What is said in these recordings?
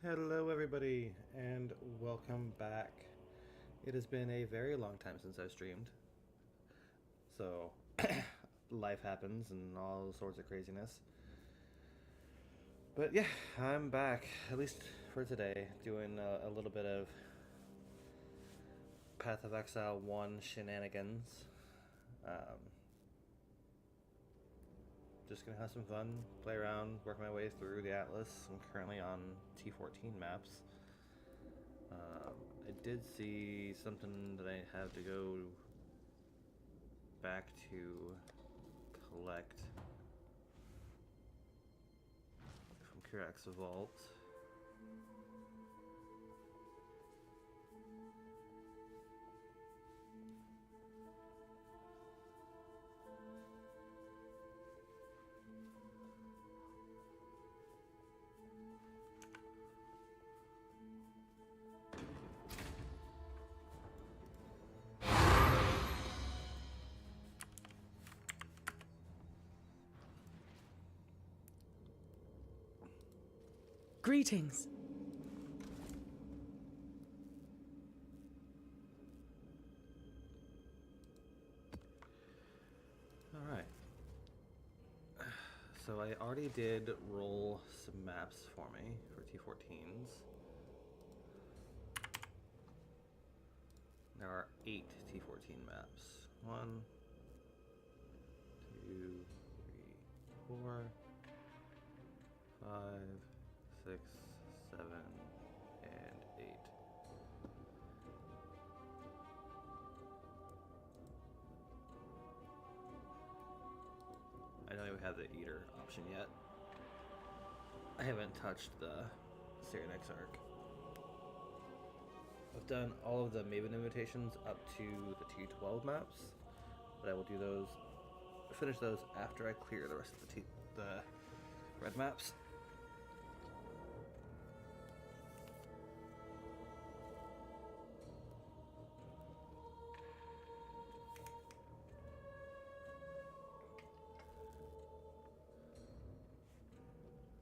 Hello everybody, and welcome back. It has been a very long time since I've streamed. So, life happens and all sorts of craziness. But yeah, I'm back, at least for today, doing a little bit of Path of Exile 1 Shenanigans. Just gonna have some fun, play around, work my way through the Atlas. I'm currently on T14 maps. I did see something that I have to go back to collect from Kirax Vault. Greetings. Alright. So I already did roll some maps for me for T14s. There are 8 T14 maps. 1, 2, 3, 4, 5, 6, 7, and 8. I don't even have the eater option yet. I haven't touched the Shenanigans arc. I've done all of the Maven invitations up to the T12 maps, but I will do those, finish those after I clear the rest of the red maps.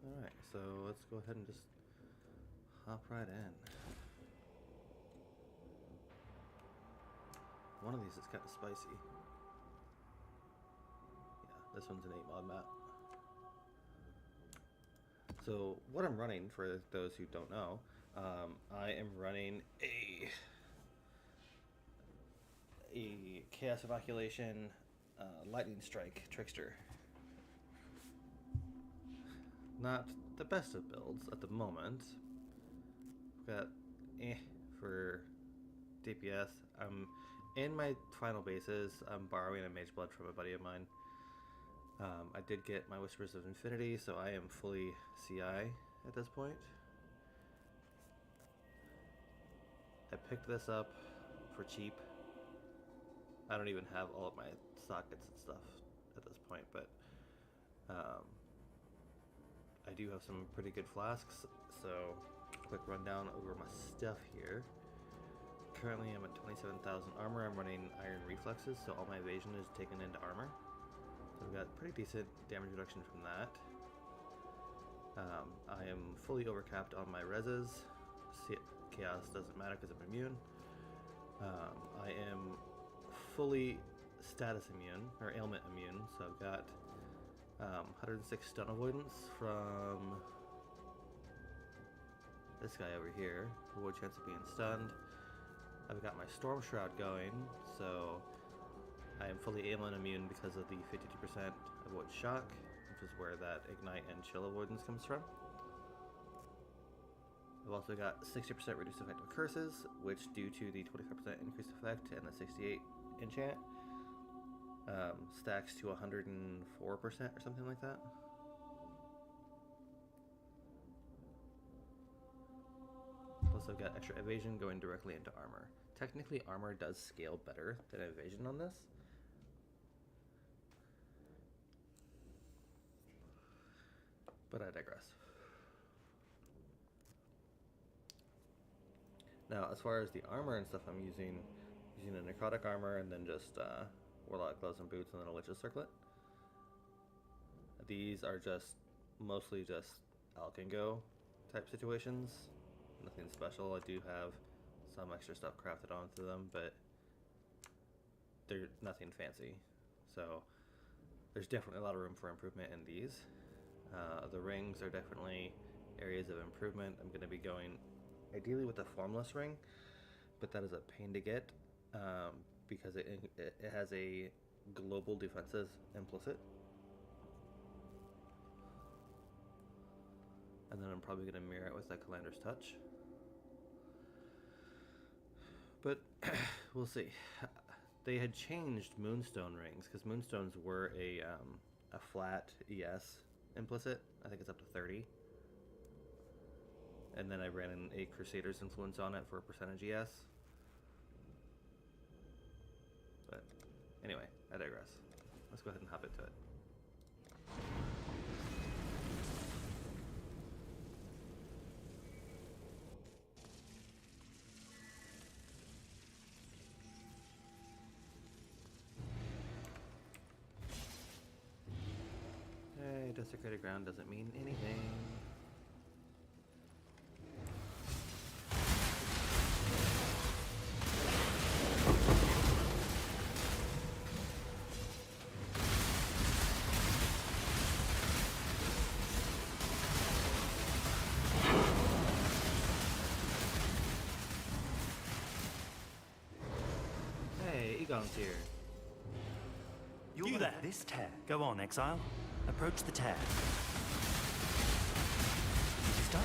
Alright, so let's go ahead and just hop right in. One of these is kind of spicy. Yeah, this one's an 8 mod map. So what I'm running, for those who don't know, I am running a Chaos Evacuation Lightning Strike Trickster. Not the best of builds at the moment. Got for DPS. I'm in my final bases. I'm borrowing a Mage Blood from a buddy of mine. I did get my Whispers of Infinity, so I am fully CI at this point. I picked this up for cheap. I don't even have all of my sockets and stuff at this point, but I do have some pretty good flasks, so quick rundown over my stuff here. Currently I'm at 27,000 armor. I'm running iron reflexes, so all my evasion is taken into armor. So I've got pretty decent damage reduction from that. I am fully overcapped on my reses. Chaos doesn't matter because I'm immune. I am fully status immune, or ailment immune, so I've got 106 stun avoidance from this guy over here. Avoid chance of being stunned. I've got my Storm Shroud going, so I am fully ailment immune because of the 52% avoid shock, which is where that ignite and chill avoidance comes from. I've also got 60% reduced effect of curses, which due to the 25% increased effect and the 68 enchant, stacks to 104% or something like that. Plus I've got extra evasion going directly into armor. Technically armor does scale better than evasion on this. But I digress. Now as far as the armor and stuff, I'm using a necrotic armor and then just warlock gloves and boots and then a witch's circlet. These are just mostly just Alkengo type situations. Nothing special. I do have some extra stuff crafted onto them, but they're nothing fancy. So there's definitely a lot of room for improvement in these. The rings are definitely areas of improvement. I'm going to be going ideally with a formless ring, but that is a pain to get because it has a global defenses implicit. And then I'm probably going to mirror it with that Calander's Touch. But we'll see. They had changed Moonstone rings because Moonstones were a flat ES implicit. I think it's up to 30. And then I ran in a Crusader's influence on it for a percentage ES. But anyway, I digress. Let's go ahead and hop into it. Hey, desecrated ground doesn't mean anything. Here. You let this tear. Go on, Exile. Approach the tear. It is done.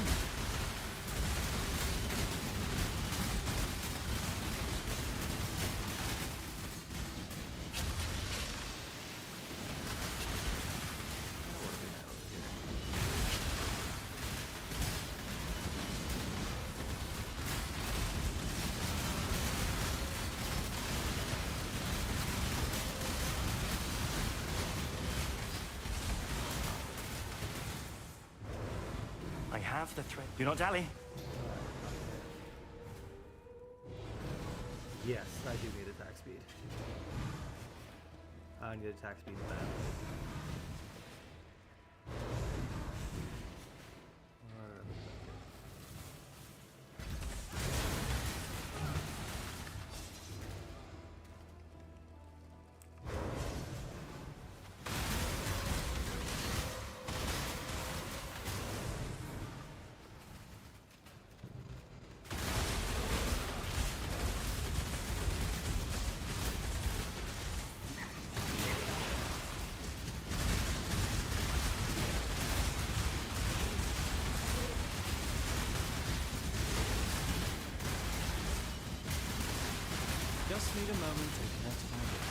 I have the thread. Do not dally. Yes, I do need attack speed. I need attack speed bad. Just need a moment to connect my brain.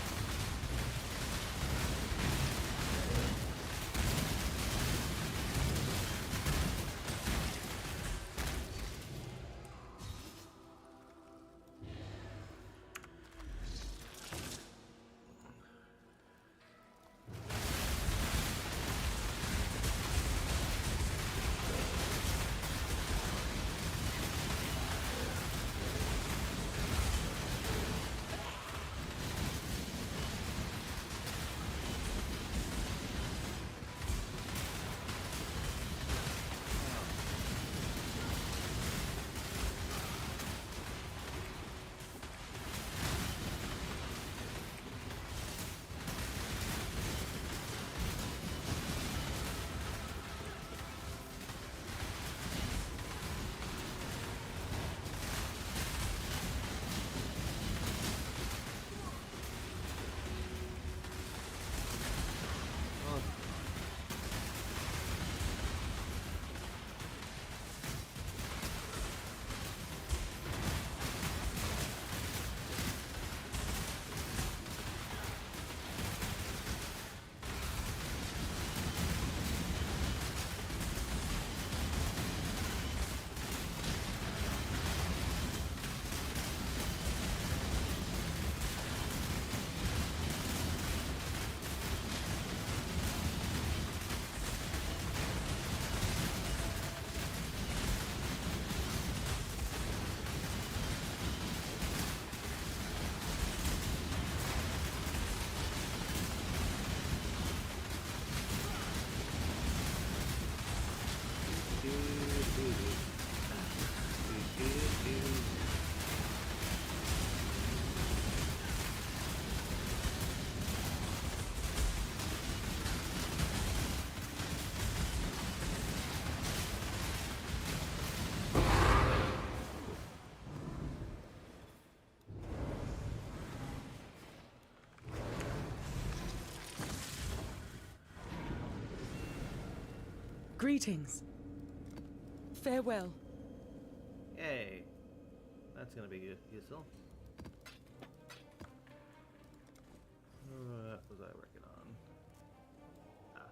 Greetings. Farewell. Yay. That's gonna be good. Useful. What was I working on? Ah.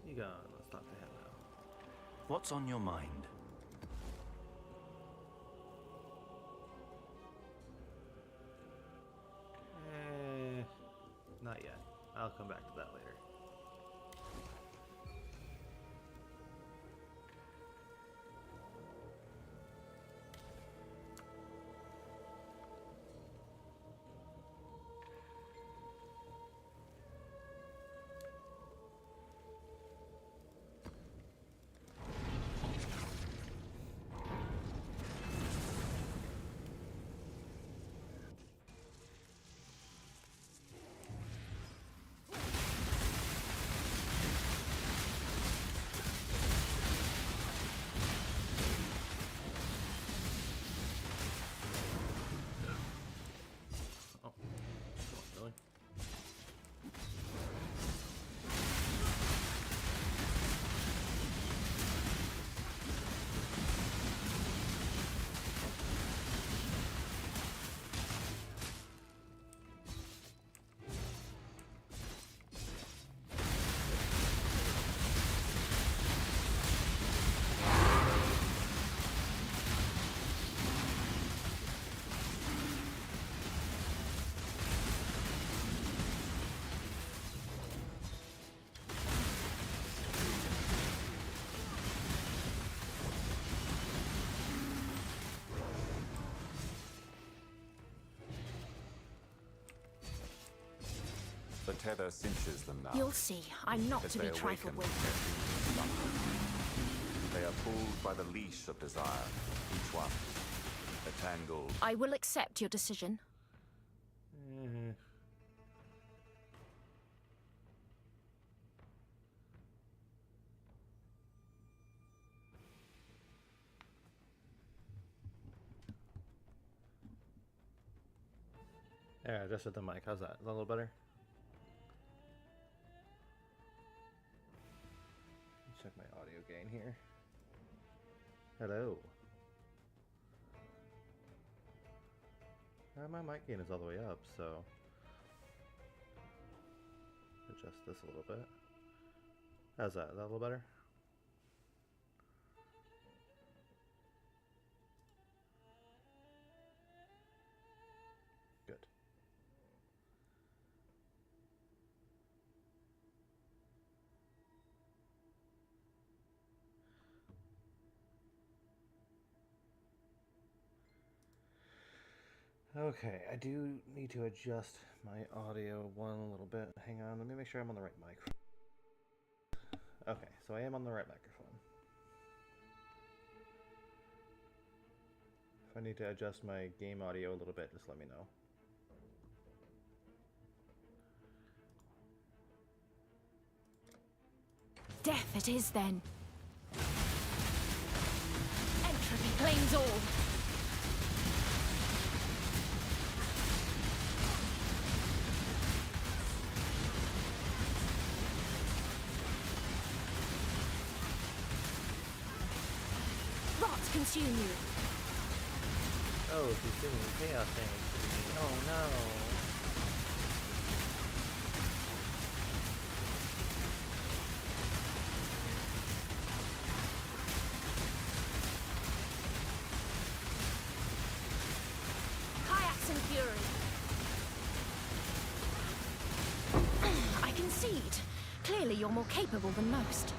You gone. Let's talk to him now. What's on your mind? Not yet. I'll come back to that later. The tether cinches them now. You'll see. I'm not As to be they trifled awaken, with. they are pulled by the leash of desire, each one a tangled. I will accept your decision. Yeah, I adjusted the mic. How's that? Is that a little better? Let's check my audio gain here. Hello. My mic gain is all the way up, so adjust this a little bit. How's that? Is that a little better? Good. Okay, I do need to adjust my audio one little bit. Hang on, let me make sure I'm on the right mic. Okay, so I am on the right microphone. If I need to adjust my game audio a little bit, just let me know. Death it is then. Entropy claims all. Rot consume you. Oh, he's doing chaos damage to me. Oh no. Kayaks and fury. I concede. Clearly you're more capable than most.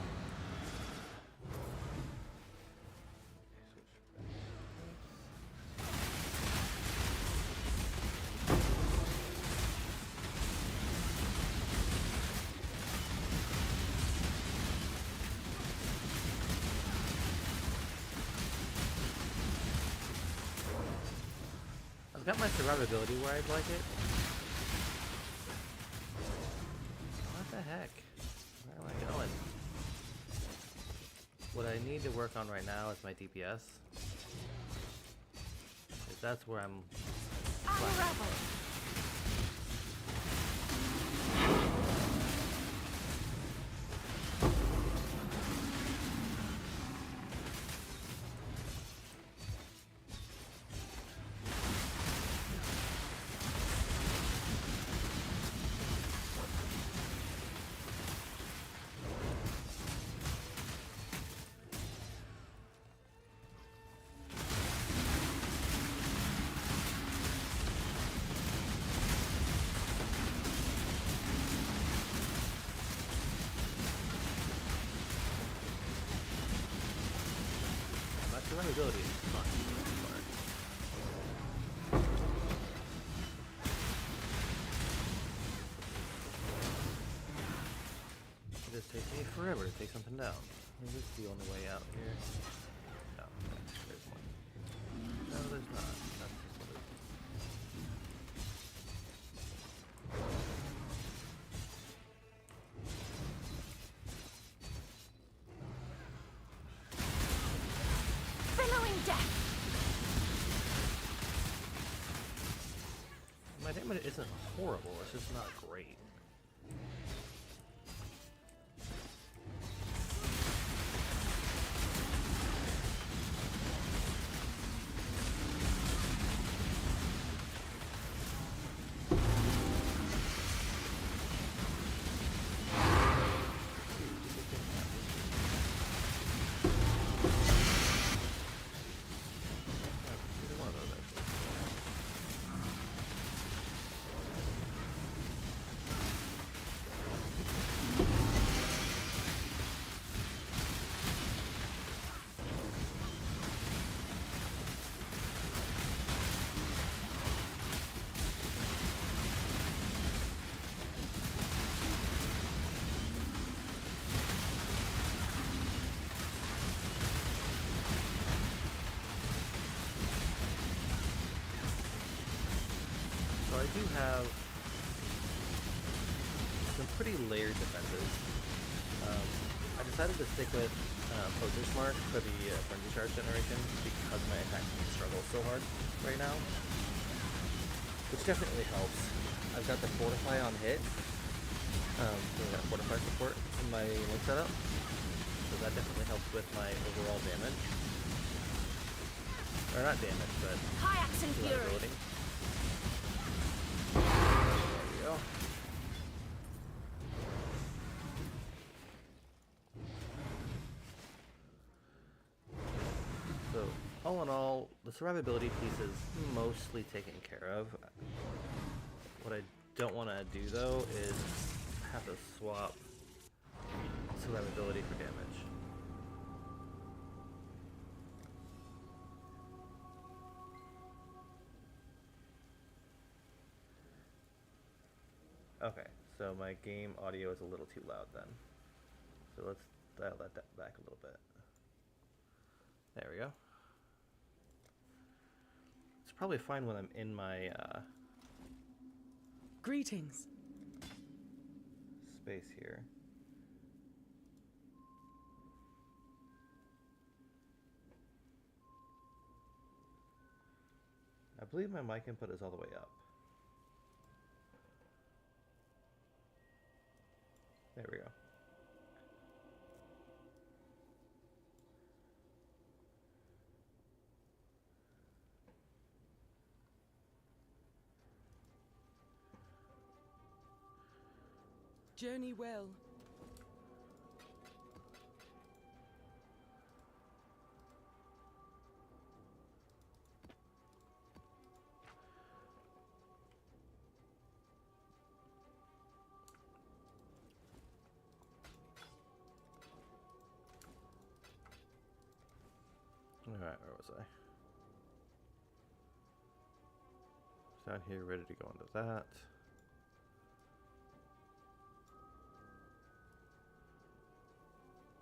I've got my survivability where I'd like it. What the heck? Where am I going? What I need to work on right now is my DPS. If that's where I'm Unravel. My survivability is fun so far. It just takes me forever to take something down. Is this the only way out here? No, there's one. No, there's not. That's just what it is. Billowing death. My damage isn't horrible, it's just not great. Either one of those, actually. So I do have some pretty layered defenses. I decided to stick with Poacher's Mark for the Frenzy Charge generation because my attack team struggles so hard right now, which definitely helps. I've got the Fortify on hit, I've got Fortify support in my link setup, so that definitely helps with my overall damage. Or not damage, but Kayaks and fury. survivability. There we go. So, all in all, the survivability piece is mostly taken care of. What I don't want to do, though, is have to swap survivability for damage. Okay, so my game audio is a little too loud then. So let's dial that back a little bit. There we go. It's probably fine when I'm in my Greetings. space here. I believe my mic input is all the way up. There we go. Journey well. Alright, where was I? Down here, ready to go into that.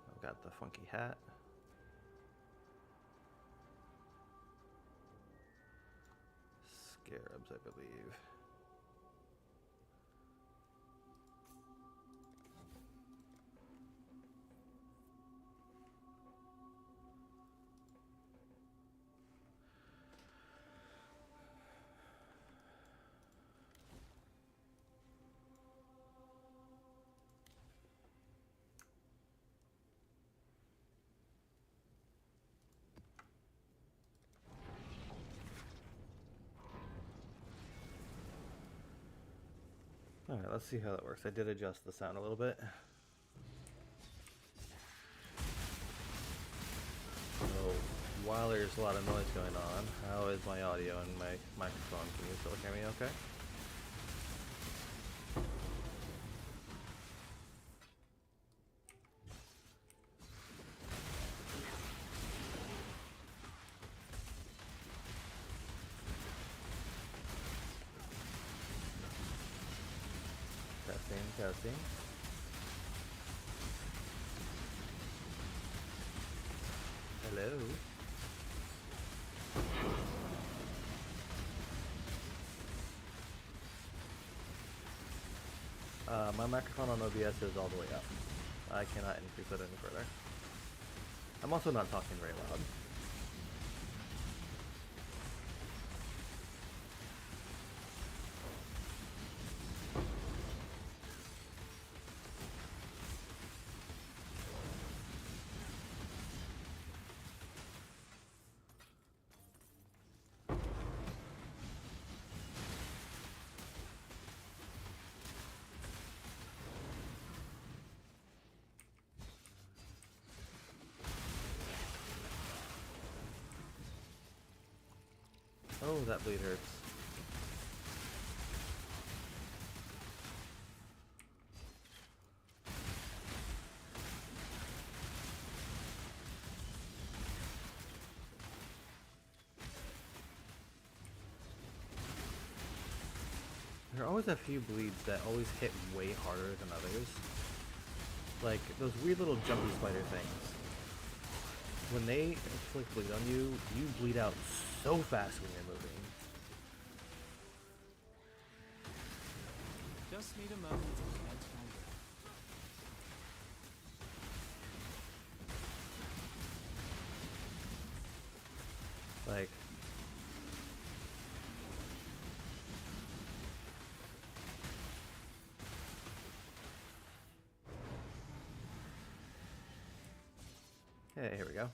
I've got the funky hat. Scarabs, I believe. Alright, let's see how that works. I did adjust the sound a little bit. So, while there's a lot of noise going on, how is my audio and my microphone? Can you still hear me okay? Testing. Hello. My microphone on OBS is all the way up. I cannot increase it any further. I'm also not talking very loud. Oh, that bleed hurts. There are always a few bleeds that always hit way harder than others. Like those weird little jumpy spider things. When they inflict bleed on you, you bleed out so fast when you're moving. Just need a moment to catch my breath. Like, hey, here we go.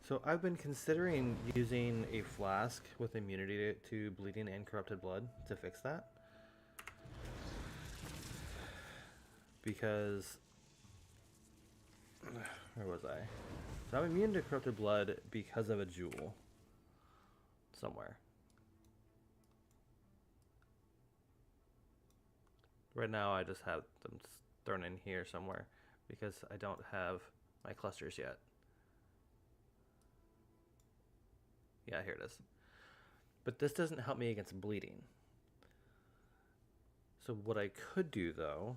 So I've been considering using a flask with immunity to bleeding and corrupted blood to fix that. Because, where was I? So I'm immune to corrupted blood because of a jewel somewhere. Right now I just have them thrown in here somewhere because I don't have my clusters yet. Yeah, here it is. But this doesn't help me against bleeding. So what I could do, though,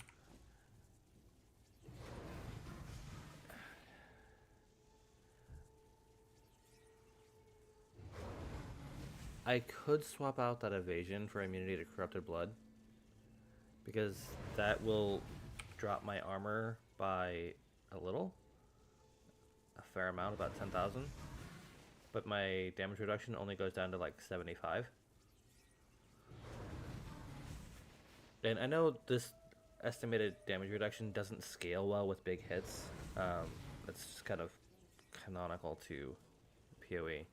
I could swap out that evasion for immunity to corrupted blood, because that will drop my armor by a fair amount, about 10,000. But my damage reduction only goes down to like 75. And I know this estimated damage reduction doesn't scale well with big hits. It's just kind of canonical to PoE.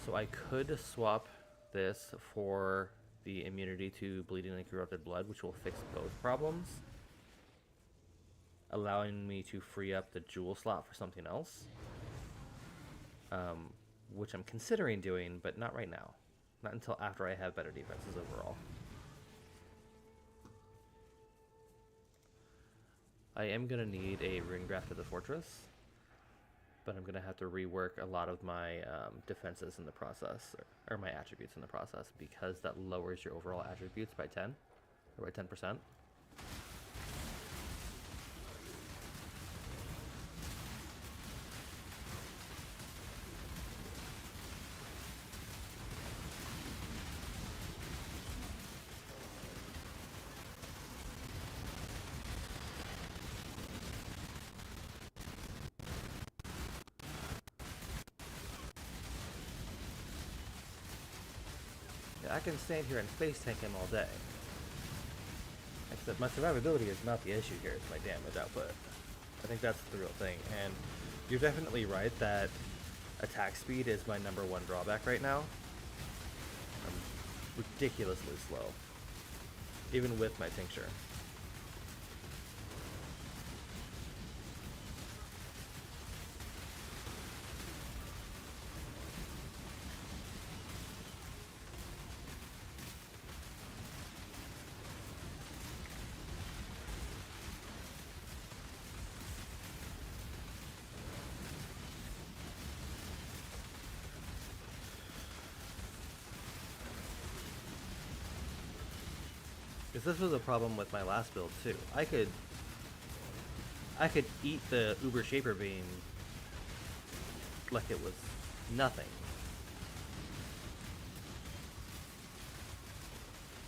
So I could swap this for the immunity to bleeding and corrupted blood, which will fix both problems, allowing me to free up the jewel slot for something else. Which I'm considering doing, but not right now. Not until after I have better defenses overall. I am going to need a rune graft to the fortress, but I'm going to have to rework a lot of my defenses in the process, or my attributes in the process, because that lowers your overall attributes by 10, or by 10%. I can stand here and face tank him all day. Except my survivability is not the issue here, it's my damage output. I think that's the real thing, and you're definitely right that attack speed is my #1 drawback right now. I'm ridiculously slow, even with my tincture. Because this was a problem with my last build too. I could eat the Uber Shaper Beam like it was nothing.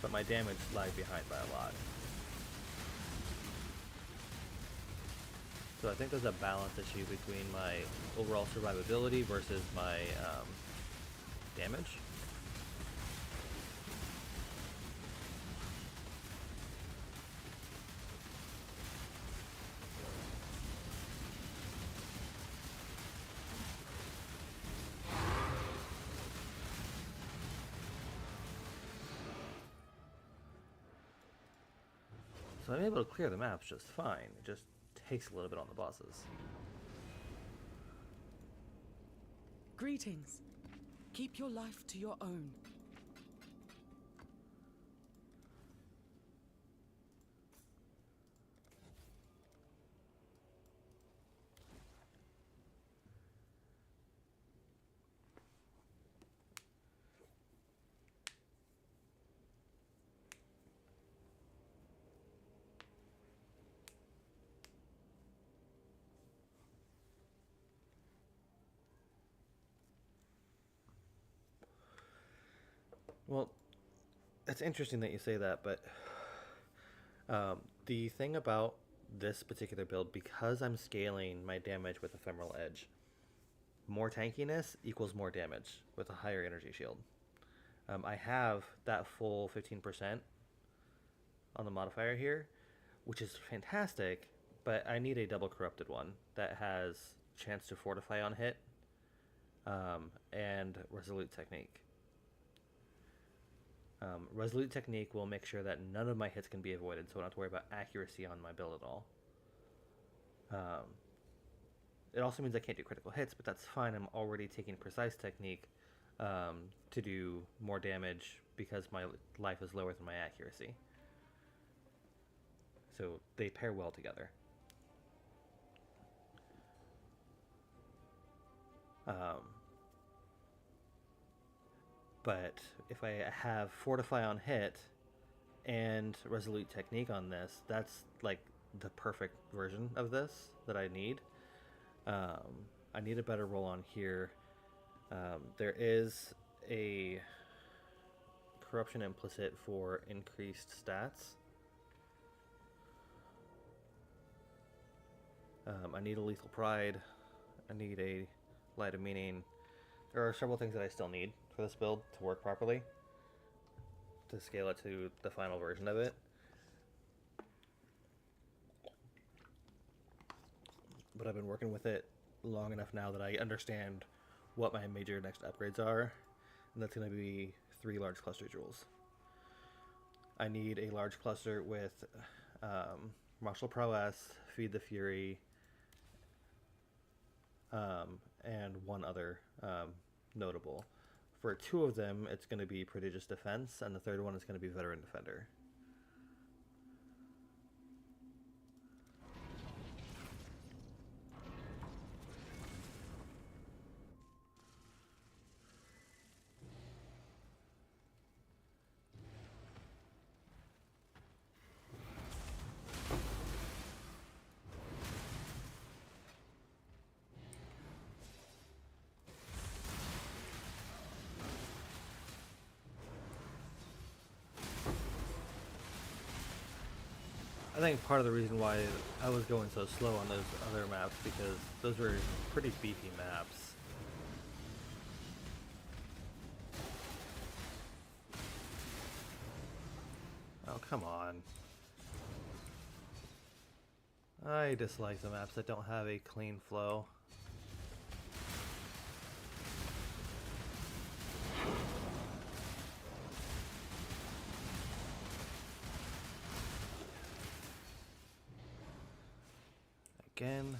But my damage lagged behind by a lot. So I think there's a balance issue between my overall survivability versus my damage. So I'm able to clear the maps just fine. It just takes a little bit on the bosses. Greetings. Keep your life to your own. Well, it's interesting that you say that, but the thing about this particular build, because I'm scaling my damage with Ephemeral Edge, more tankiness equals more damage with a higher energy shield. I have that full 15% on the modifier here, which is fantastic, but I need a double corrupted one that has chance to fortify on hit and resolute technique. Resolute technique will make sure that none of my hits can be avoided, so I don't have to worry about accuracy on my build at all. It also means I can't do critical hits, but that's fine. I'm already taking precise technique to do more damage because my life is lower than my accuracy. So they pair well together. But if I have Fortify on hit and Resolute Technique on this, that's like the perfect version of this that I need. I need a better roll on here. There is a corruption implicit for increased stats. I need a Lethal Pride. I need a Light of Meaning. There are several things that I still need for this build to work properly, to scale it to the final version of it. But I've been working with it long enough now that I understand what my major next upgrades are, and that's going to be 3 large cluster jewels. I need a large cluster with Martial Prowess, Feed the Fury, and one other notable. For 2 of them, it's going to be Prodigious Defense, and the 3rd one is going to be Veteran Defender. I think part of the reason why I was going so slow on those other maps, because those were pretty beefy maps. come on. I dislike the maps that don't have a clean flow. Again.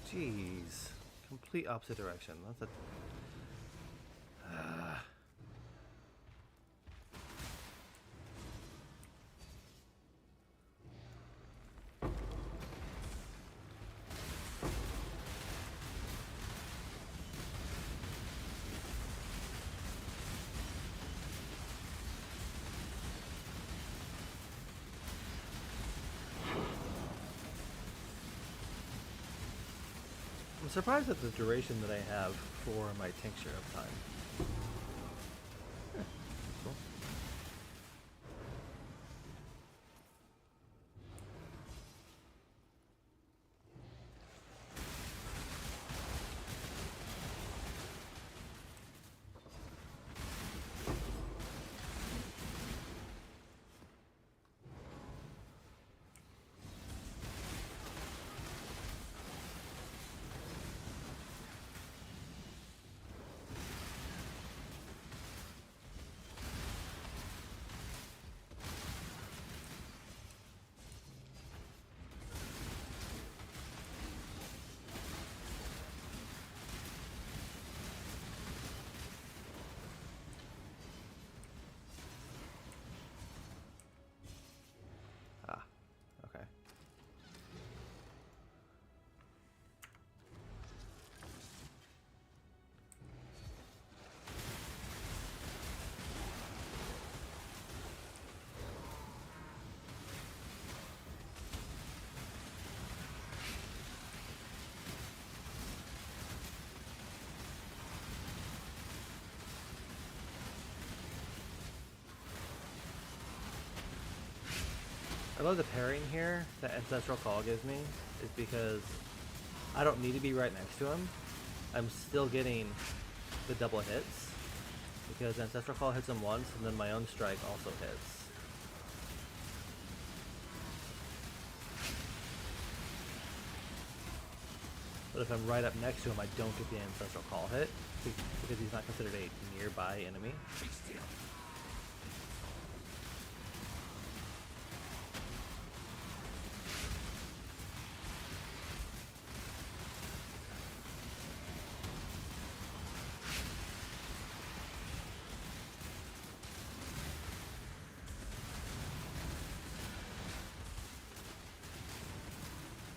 Jeez. Complete opposite direction. That's a... I'm surprised at the duration that I have for my tincture of time. Cool. Okay. I love the pairing here that Ancestral Call gives me, is because I don't need to be right next to him. I'm still getting the double hits, because Ancestral Call hits him once, and then my own strike also hits. But if I'm right up next to him, I don't get the Ancestral Call hit, because he's not considered a nearby enemy.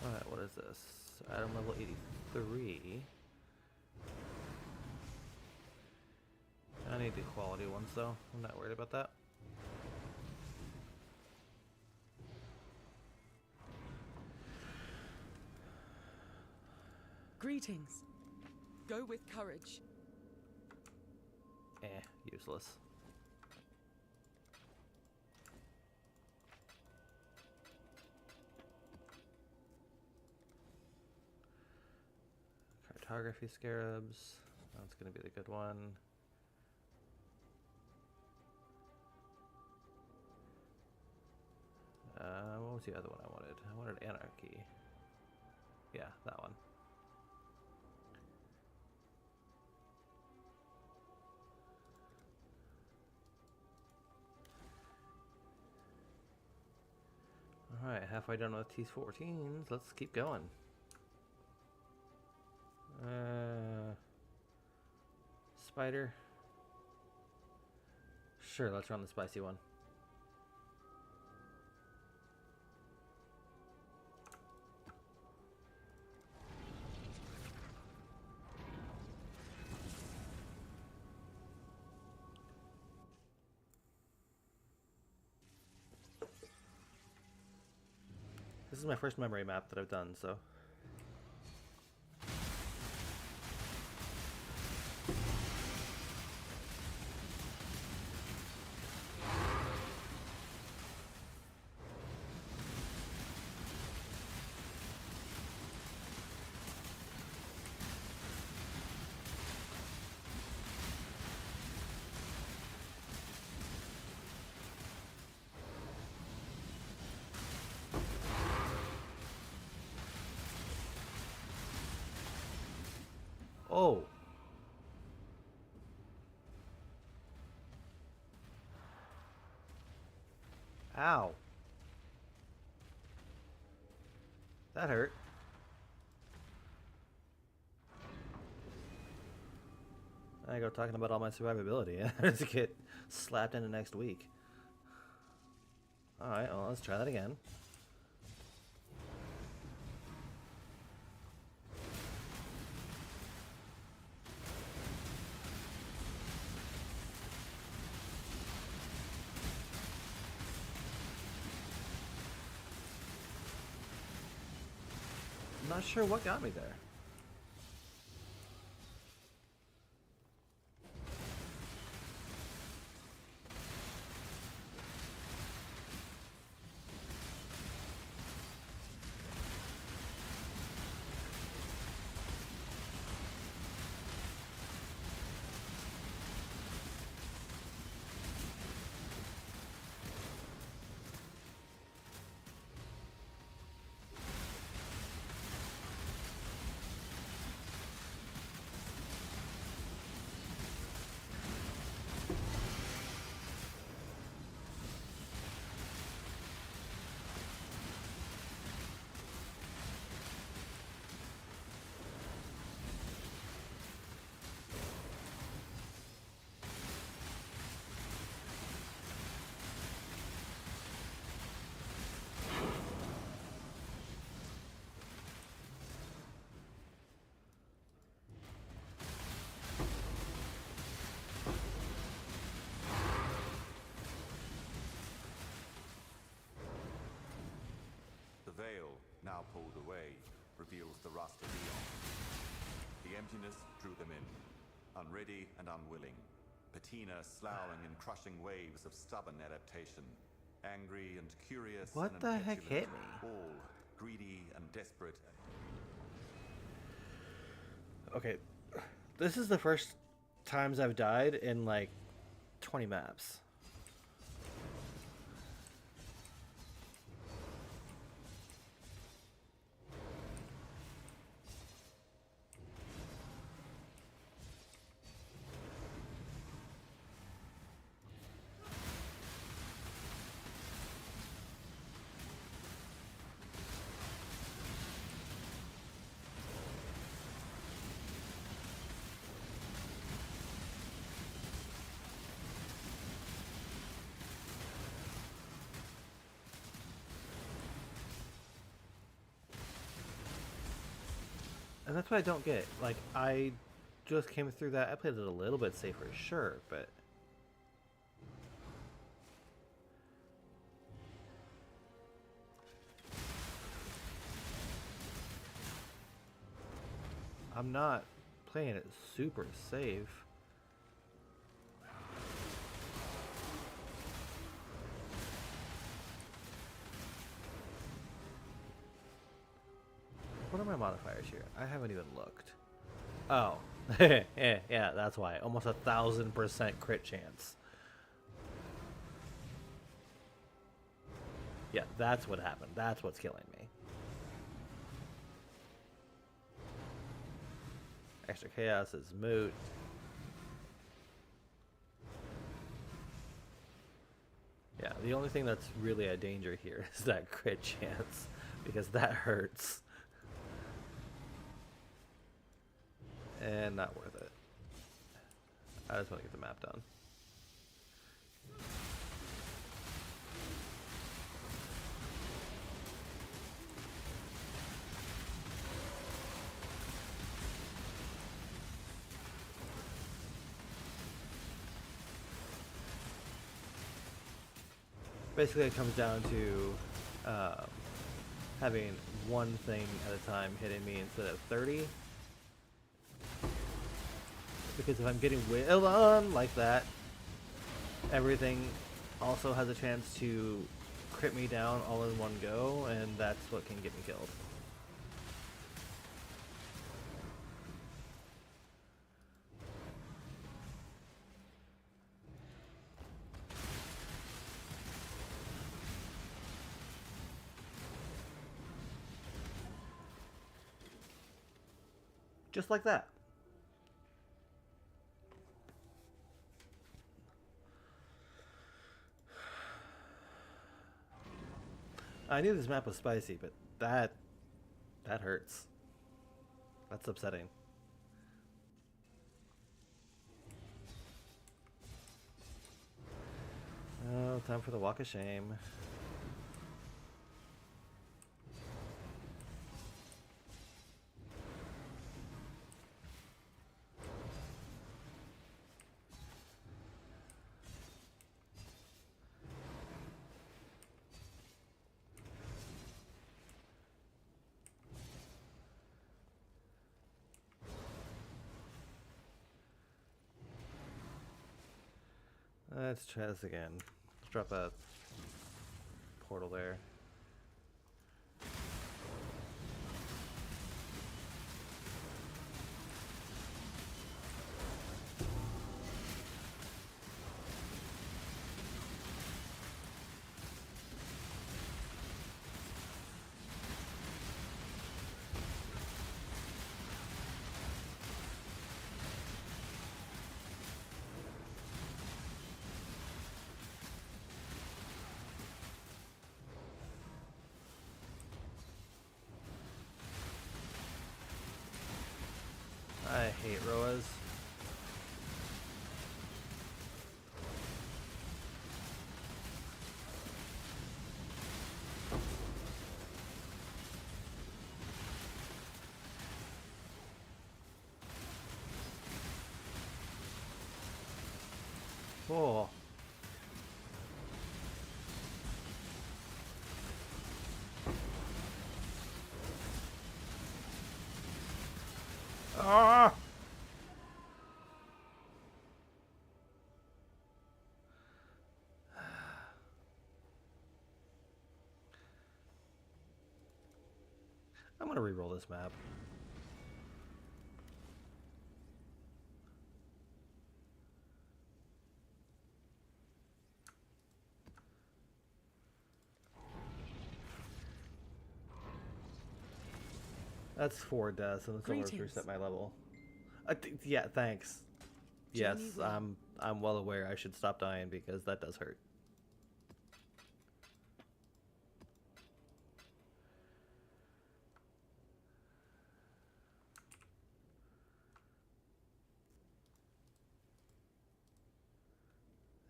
Alright, what is this? Item level 83. I need the quality ones though. I'm not worried about that. Greetings. Go with courage. Useless. Cartography scarabs. That's going to be the good one. What was the other one I wanted? I wanted Anarchy. Yeah, that one. Alright, halfway done with T14s. Let's keep going. Spider. Sure, let's run the spicy one. This is my first memory map that I've done, so... Ow. That hurt. I go talking about all my survivability. I just get slapped into next week. Alright, well, let's try that again. I'm not sure what got me there. The veil, now pulled away, reveals the rust of Eon. The emptiness drew them in, unready and unwilling. Patina sloughing in crushing waves of stubborn adaptation. Angry and curious What and the heck petulant, hit me? all greedy and desperate. Okay, this is the first times I've died in like 20 maps. And that's what I don't get. Like, I just came through that. I played it a little bit safer, sure, but... I'm not playing it super safe. What are my modifiers here? I haven't even looked. Oh. Yeah, that's why. Almost 1,000% crit chance. Yeah, that's what happened. That's what's killing me. Extra chaos is moot. Yeah, the only thing that's really a danger here is that crit chance, because that hurts. And not worth it. I just want to get the map done. Basically, it comes down to having one thing at a time hitting me instead of 30. Because if I'm getting wailed on like that, everything also has a chance to crit me down all in one go, and that's what can get me killed. Just like that. I knew this map was spicy, but that hurts. That's upsetting. Oh, time for the walk of shame. Let's try this again. Let's drop a portal there. I hate Roas. Oh. Ah! I'm gonna re-roll this map. That's 4 deaths, and it's almost Greetings. reset my level. Yeah, thanks. Yes, Journey well. I'm well aware I should stop dying because that does hurt.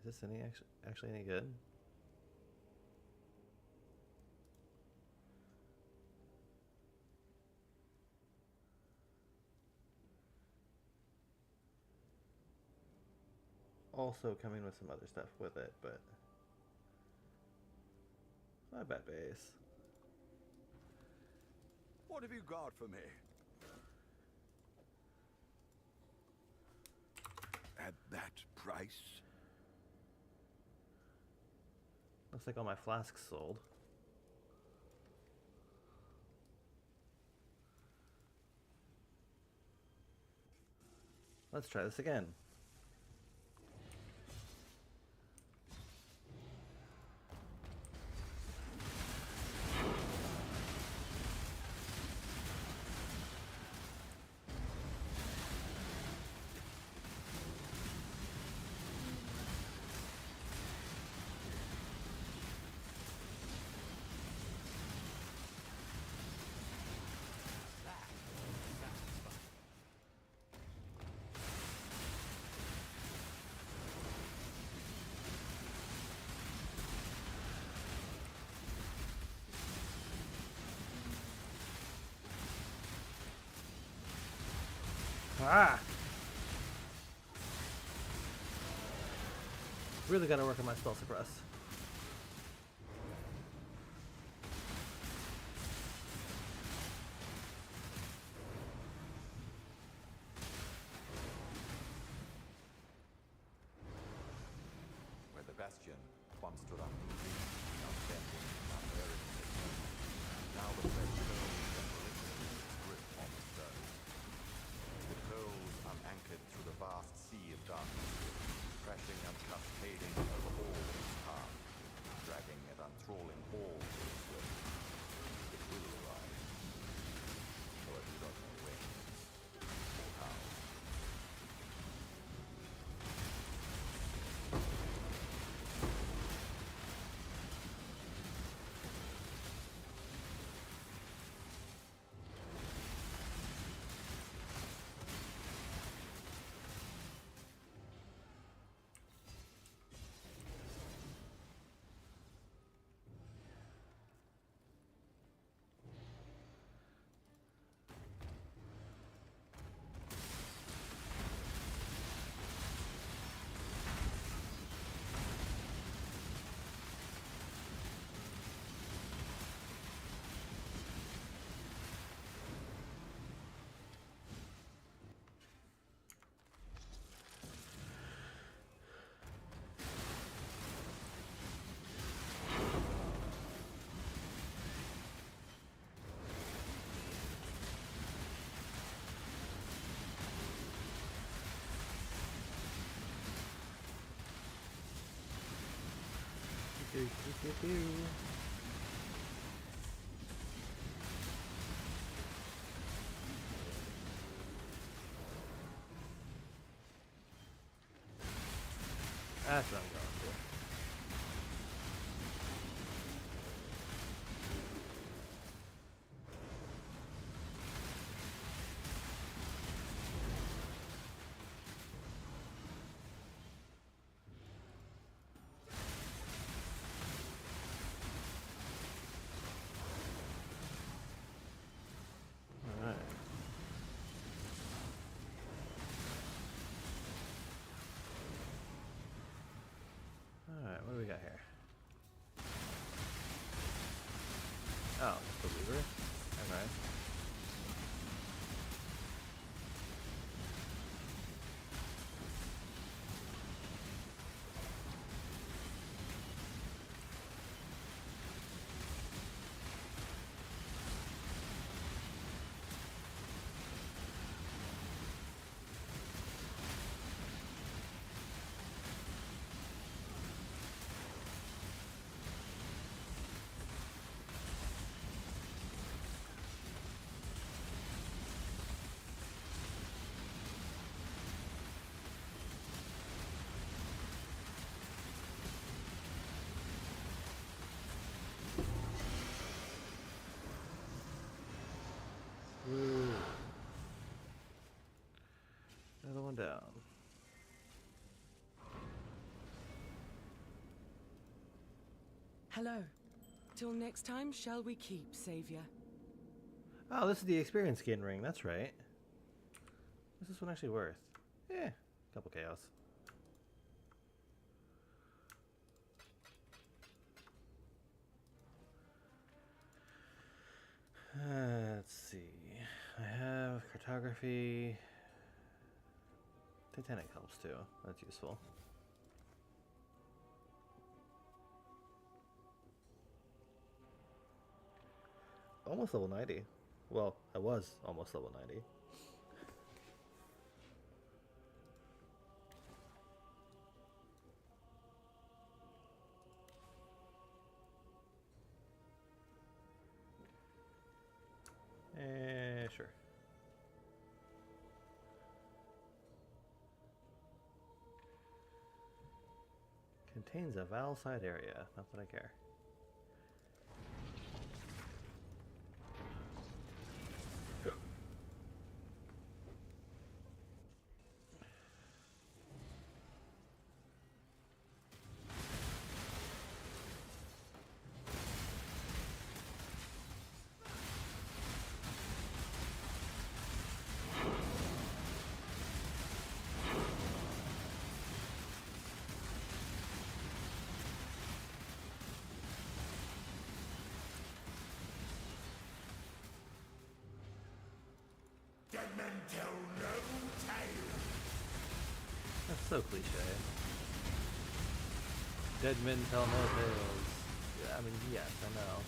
Is this actually any good? Also coming with some other stuff with it, but not bad base. What have you got for me? At that price? Looks like all my flasks sold. Let's try this again. Ah! Really gotta work on my spell suppress. Where the bastion once stood unmoving, now bending, now bearing its weight. Now the fresh stones and religions grip on the stone. The coals unanchored through the vast sea of darkness, crashing and cascading over all its path, dragging and enthralling all to its way. It will arrive, though I do not know when or how. That's what I'm going for. Alright. Alright, what do we got here? Oh, the lever? Okay. Woo. Another one down. Hello. Till next time, shall we keep, Savior? Oh, this is the experience gain ring. That's right. What's this one actually worth? Yeah, couple chaos. Let's see. I have cartography. Titanic helps too. That's useful. Almost level 90. Well, I was almost level 90. Sure. Contains a Val side area. Not that I care. That's so cliche. Dead men tell no tales. Yeah, I mean, yes, I know.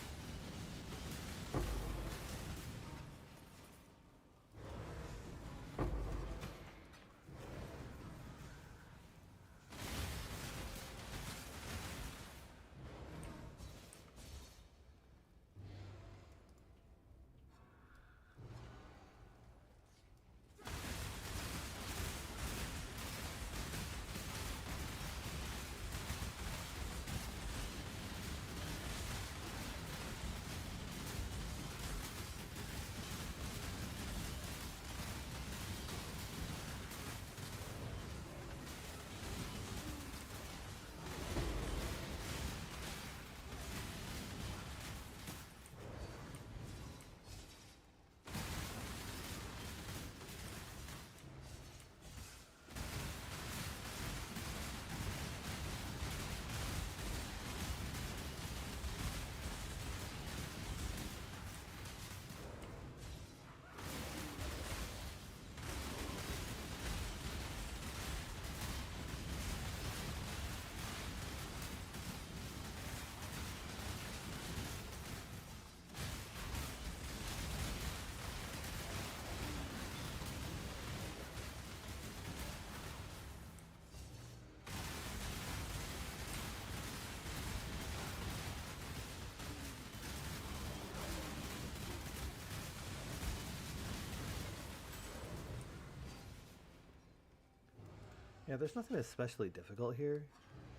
Yeah, there's nothing especially difficult here.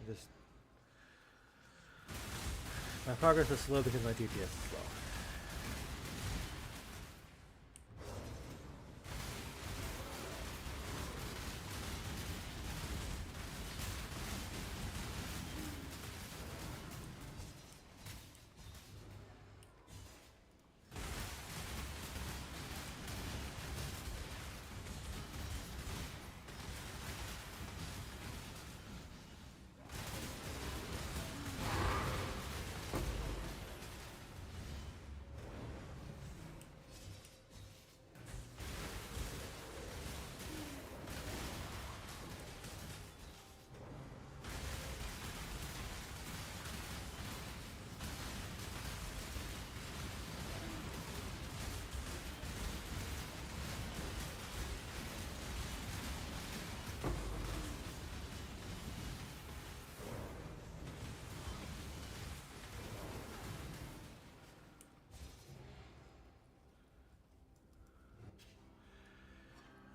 Just my progress is slow because my DPS is slow.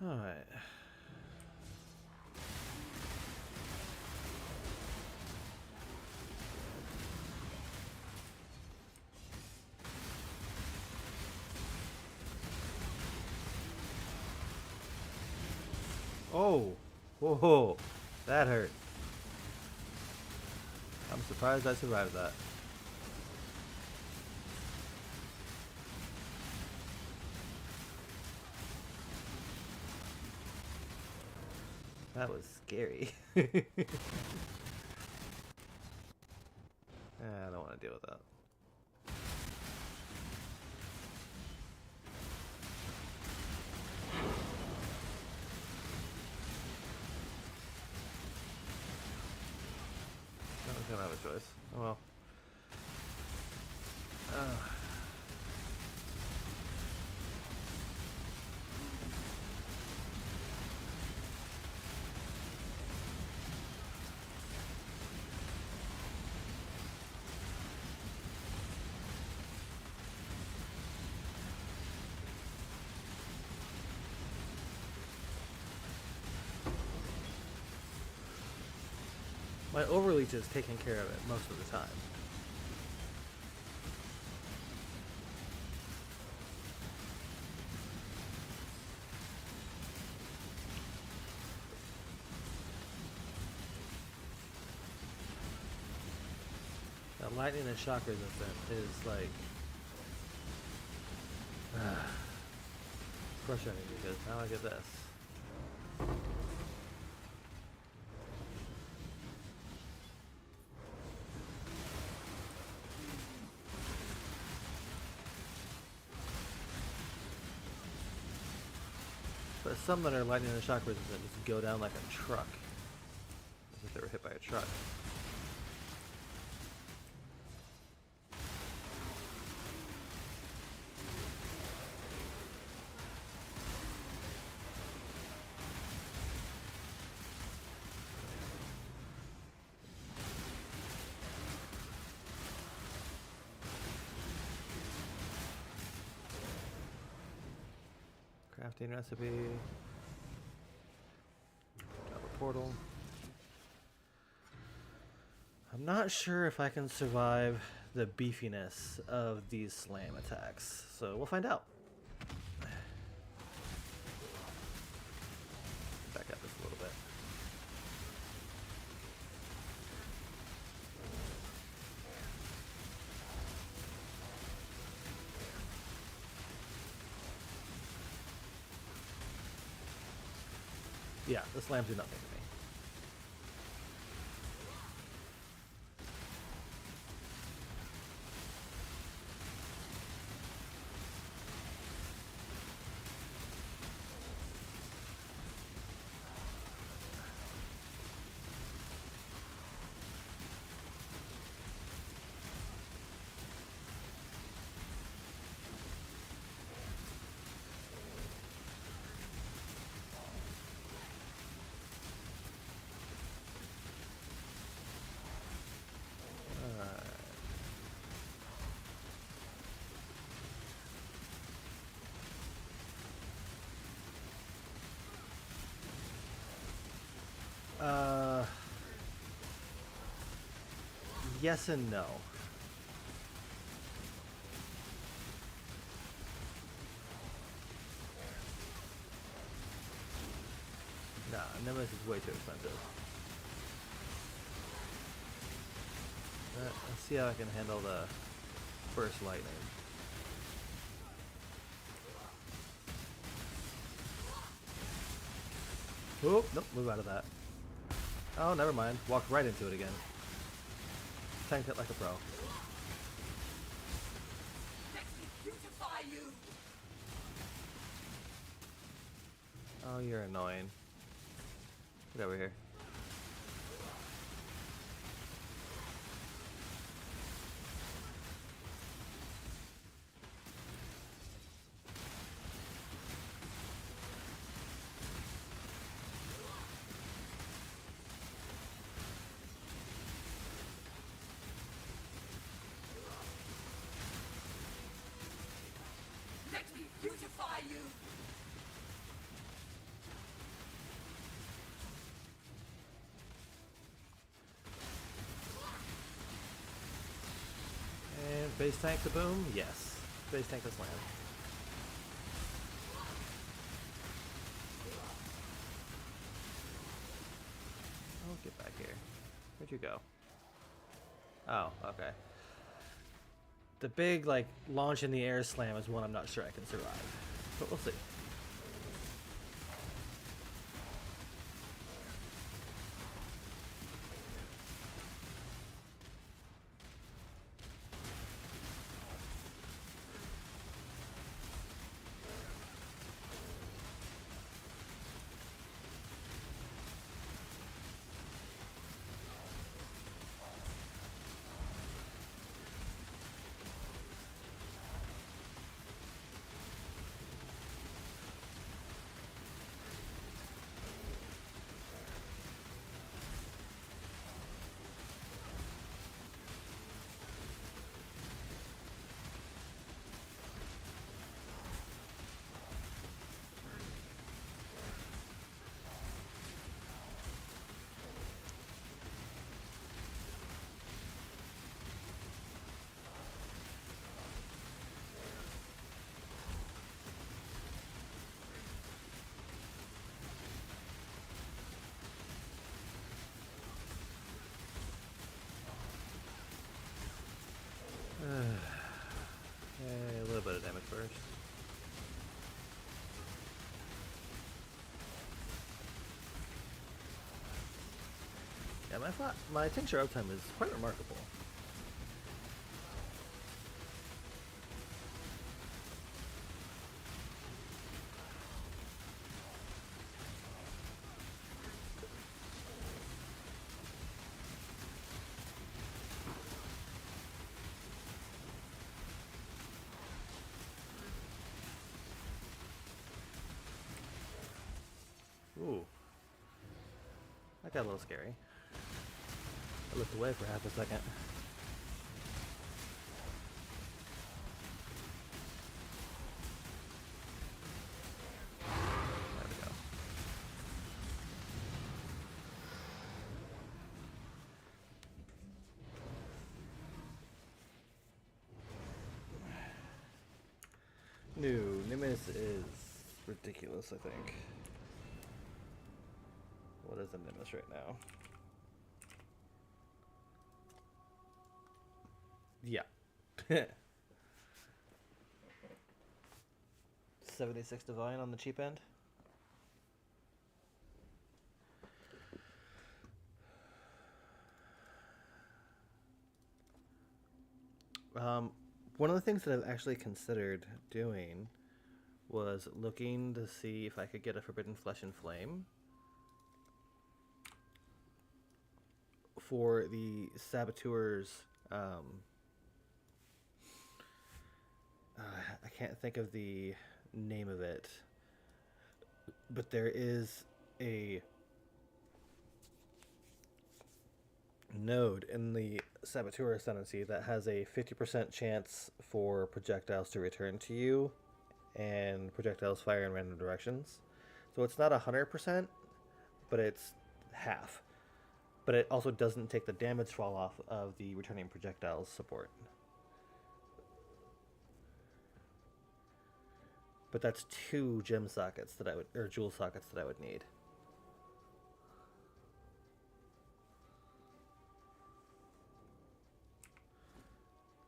All right. Oh, whoa, that hurt. I'm surprised I survived that. That was scary. I don't want to deal with that. I don't have a choice. Oh well. My overleach is taking care of it most of the time. That lightning and shock resistant is like frustrating because now I get this. But some that are lightning and shock resistant just go down like a truck. As if they were hit by a truck. Crafting recipe. Got a portal. I'm not sure if I can survive the beefiness of these slam attacks, so we'll find out. Back up this a little bit. Yeah, the slams do nothing to me. yes and no. Nah, Nemesis is way too expensive. Let's see how I can handle the burst lightning. Oh, nope, move out of that. Oh, never mind. Walked right into it again. Tanked it like a pro. Oh, you're annoying. Get over here. And base tank to boom? Yes. Base tank this land. Oh, get back here. Where'd you go? Oh, okay. The big, like, launch in the air slam is one I'm not sure I can survive. But we'll see. Okay, a little bit of damage first. Yeah, my tincture uptime is quite remarkable. Ooh. That got a little scary. I looked away for half a second. There we go. No, Nimbus is ridiculous, I think. What is a Nimbus right now? Yeah. 76 Divine on the cheap end. One of the things that I've actually considered doing was looking to see if I could get a Forbidden Flesh and Flame for the Saboteurs. I can't think of the name of it, but there is a node in the Saboteur Ascendancy that has a 50% chance for projectiles to return to you and projectiles fire in random directions. So it's not 100%, but it's half. but it also doesn't take the damage fall off of the returning projectiles support. But that's 2 gem sockets that I would, or jewel sockets that I would need.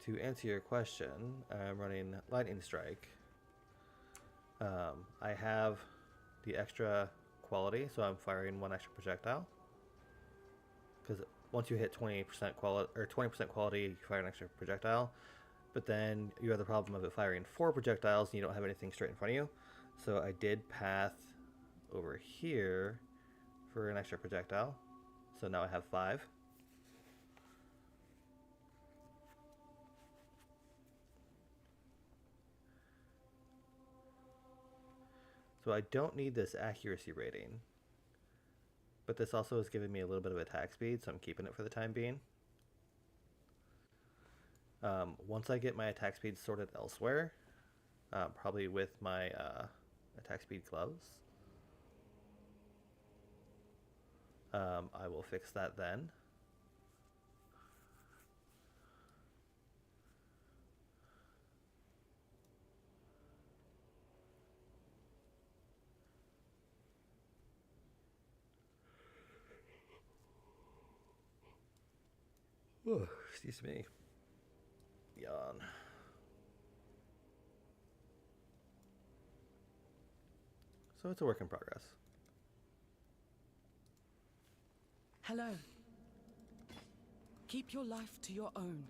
To answer your question, I'm running Lightning Strike. I have the extra quality, so I'm firing 1 extra projectile. Because once you hit 20% quality or 20% quality, you fire an extra projectile. But then you have the problem of it firing 4 projectiles, and you don't have anything straight in front of you. So I did path over here for an extra projectile. So now I have 5. So I don't need this accuracy rating, but this also is giving me a little bit of attack speed, so I'm keeping it for the time being. Once I get my attack speed sorted elsewhere, probably with my attack speed gloves, I will fix that then. Oh, excuse me. Yawn. So it's a work in progress. Hello. Keep your life to your own.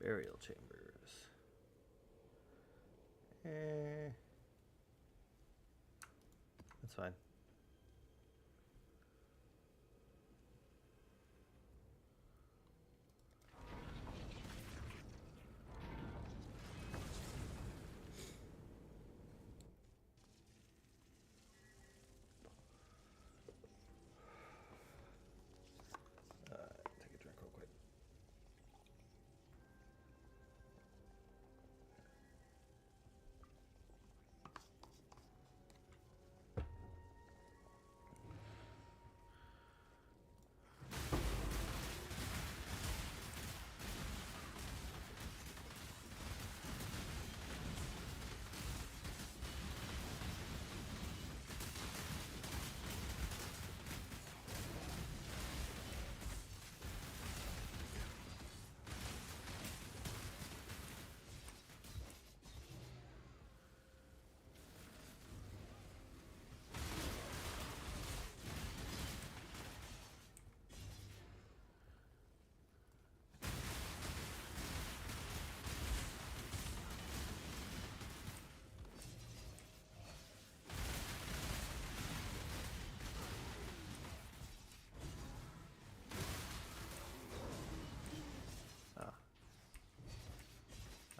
Burial chambers. That's fine. Take a drink real quick.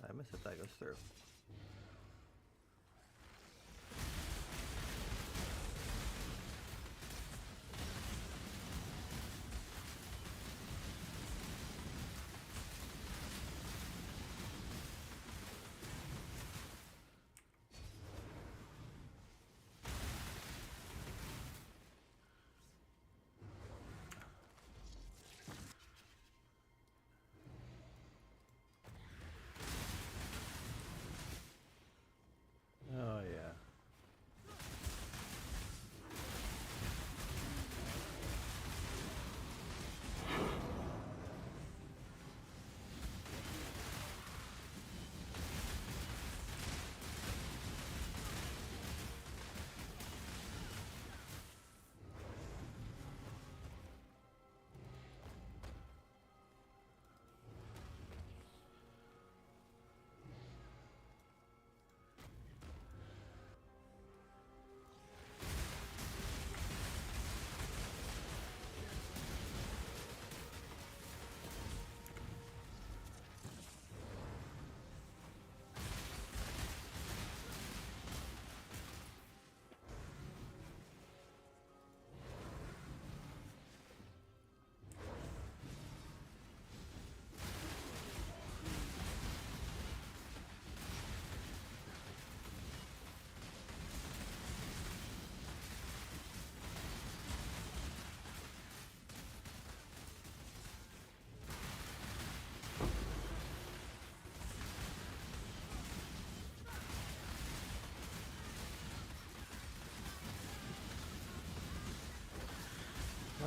I miss if that goes through.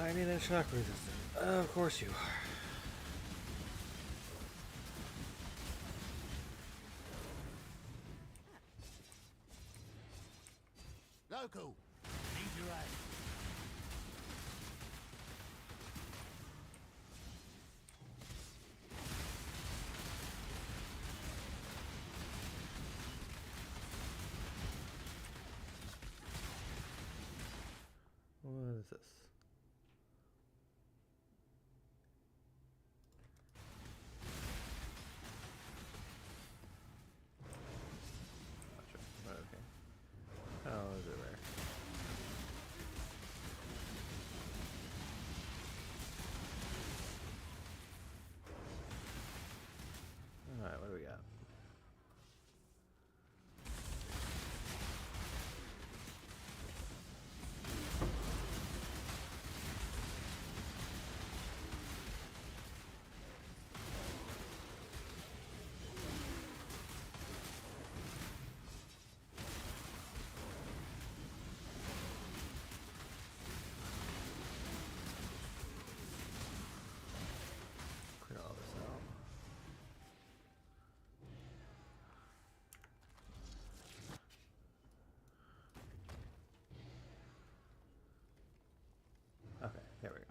Blinding and shock resistant. Of course you are. Loco, need your aid. What is this? Gotcha. Okay. Oh, is it rare? Alright, what do we got? Clear all this out. Okay, there we go.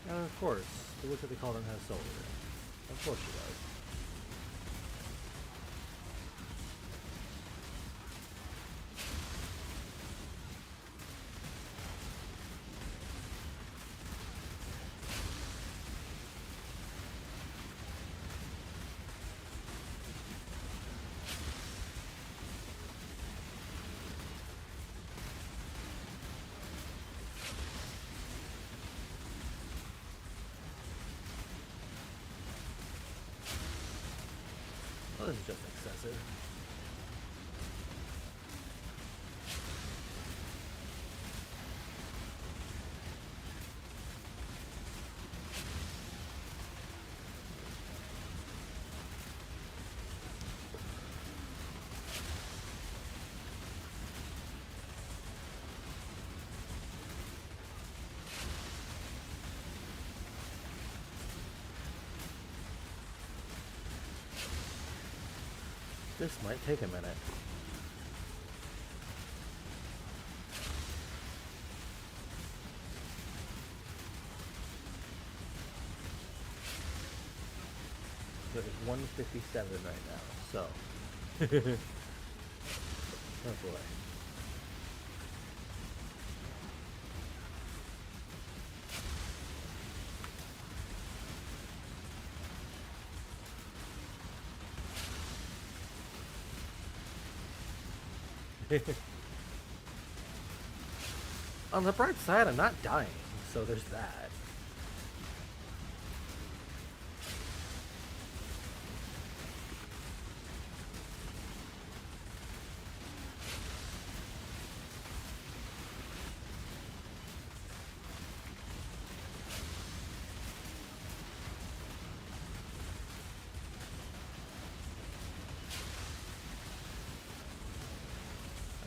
And of course, the Witch of the Cauldron has soul in it. Of course she does. Well, this is just excessive. This might take a minute. So it's 157 right now, so. Oh boy. On the bright side, I'm not dying, so there's that.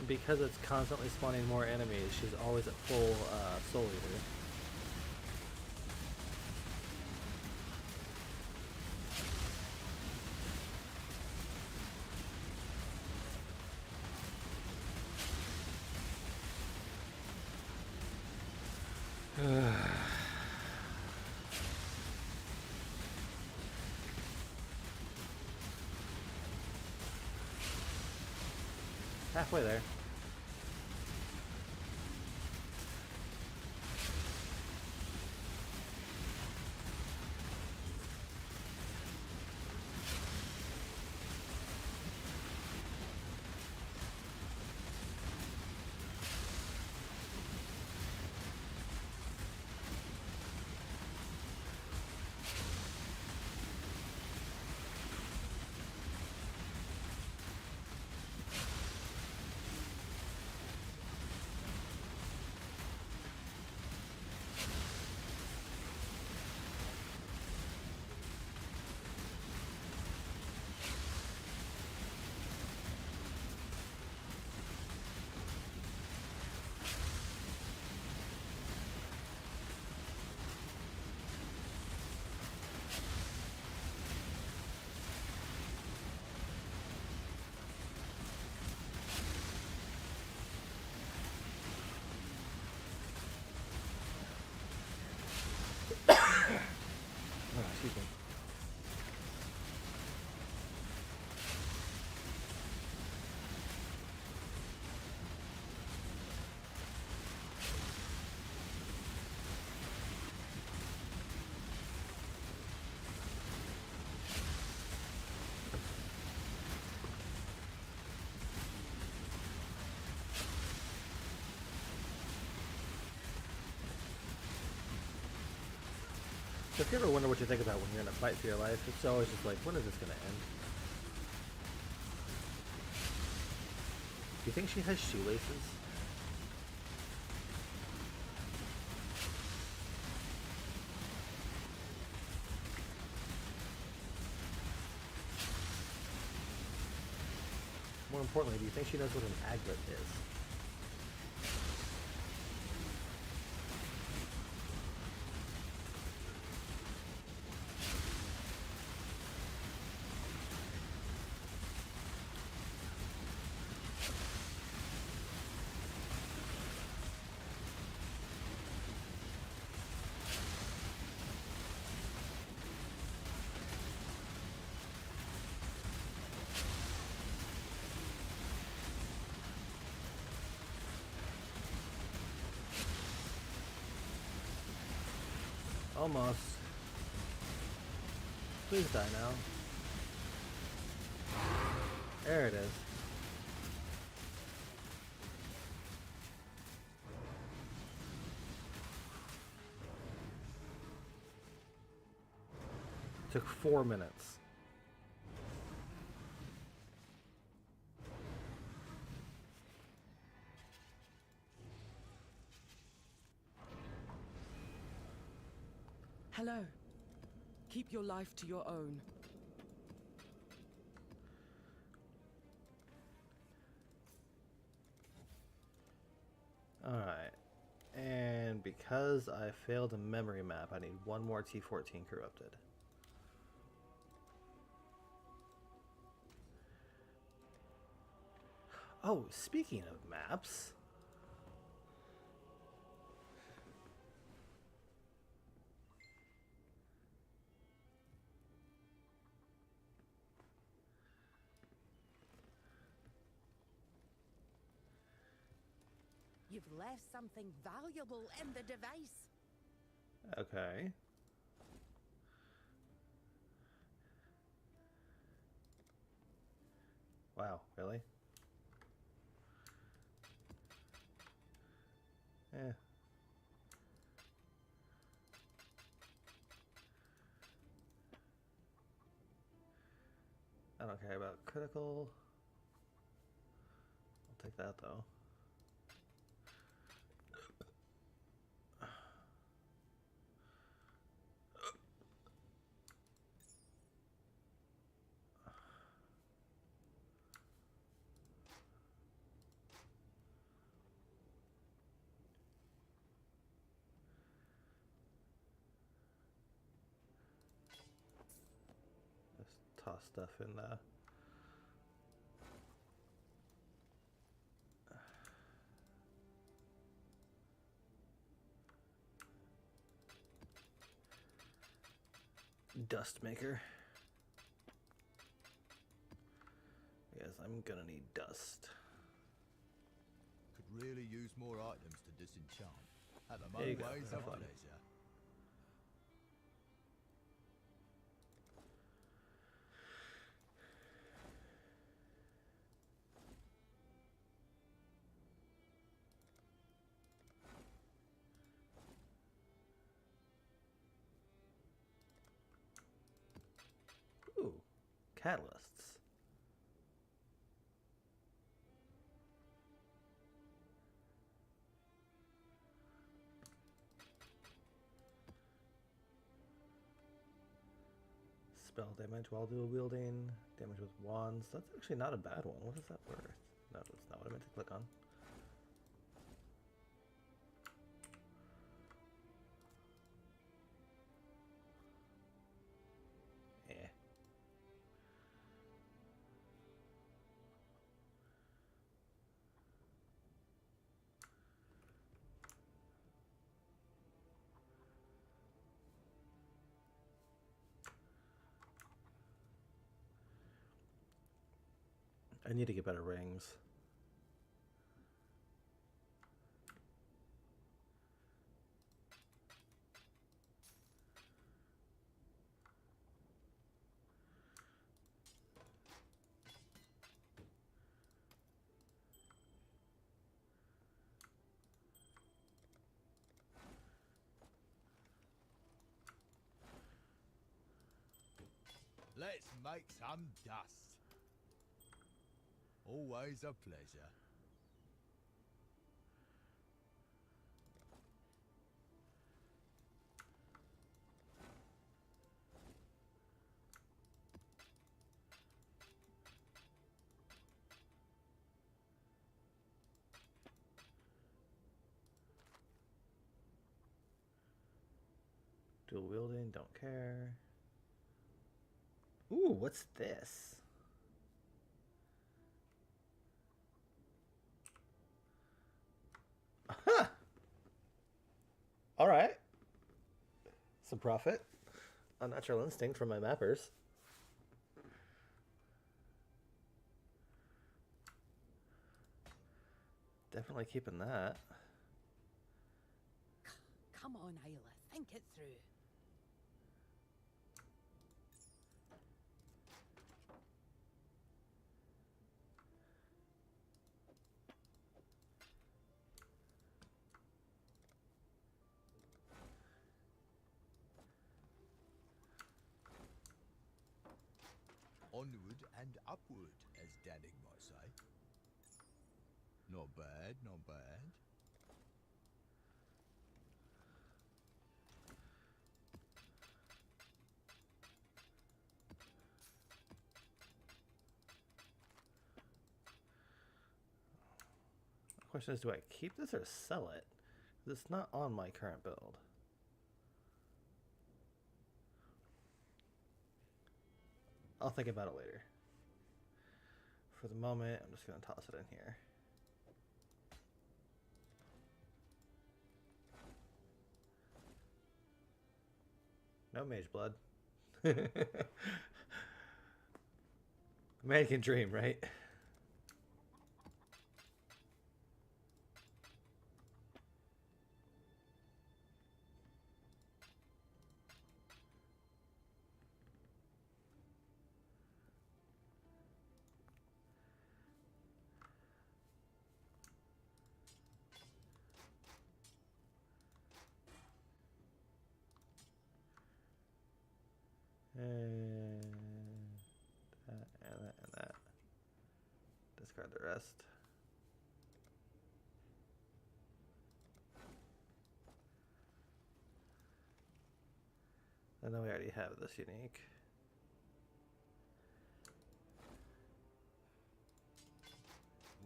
Because it's constantly spawning more enemies, she's always at full soul eater. Halfway there. So if you ever wonder what you think about when you're in a fight for your life, it's always just like, when is this gonna end? Do you think she has shoelaces? More importantly, do you think she knows what an aglet is? Almost. Please die now. There it is. Took 4 minutes. Hello. Keep your life to your own. Alright. And because I failed a memory map, I need one more T14 corrupted. Oh, speaking of maps. You've left something valuable in the device. Okay. Wow, really? Eh. I don't care about critical. I'll take that though. Toss stuff in the dust maker. Yes, I'm gonna need dust. Could really use more items to disenchant. At the There you moment, go, ways have of fun. pleasure. Ooh, catalysts. Spell damage while dual wielding, damage with wands. That's actually not a bad one. What is that worth? No, that's not what I meant to click on. Eh. I need to get better rings. Let's make some dust. Always a pleasure. Dual wielding, don't care. Ooh, what's this? Aha! All right. Some profit. Unnatural instinct from my mappers. Definitely keeping that. Come on, Isla, think it through. Onward and upward, as Danig might say. Not bad, not bad. The question is, do I keep this or sell it? 'Cause it's not on my current build. I'll think about it later. For the moment, I'm just going to toss it in here. No mage blood. American dream, right? And that. Discard the rest. I know we already have this unique.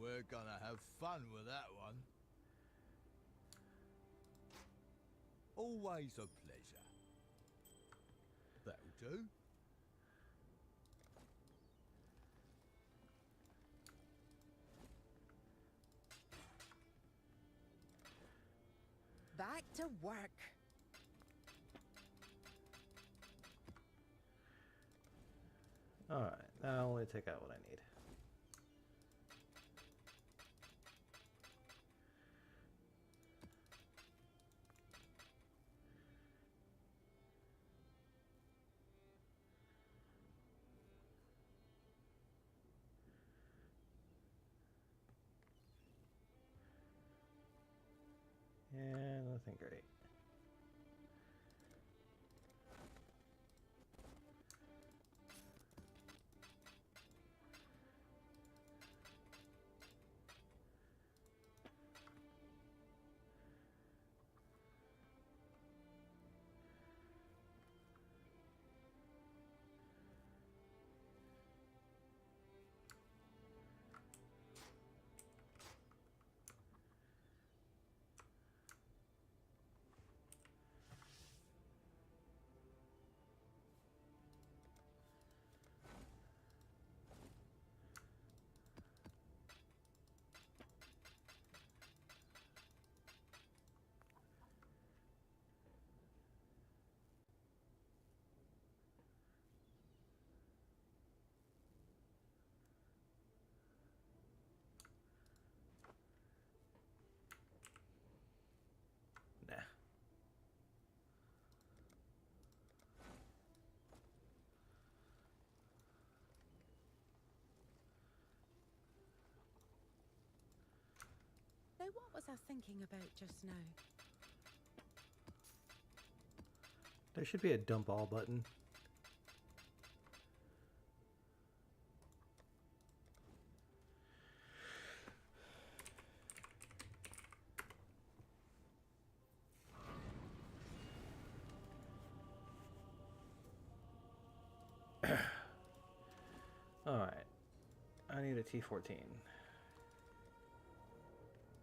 We're gonna have fun with that one. Always a pleasure. That'll do. Back to work. Alright, now I'll only take out what I need. Yeah, nothing great. Nah. Now, what was I thinking about just now? There should be a dump all button. I need a T14.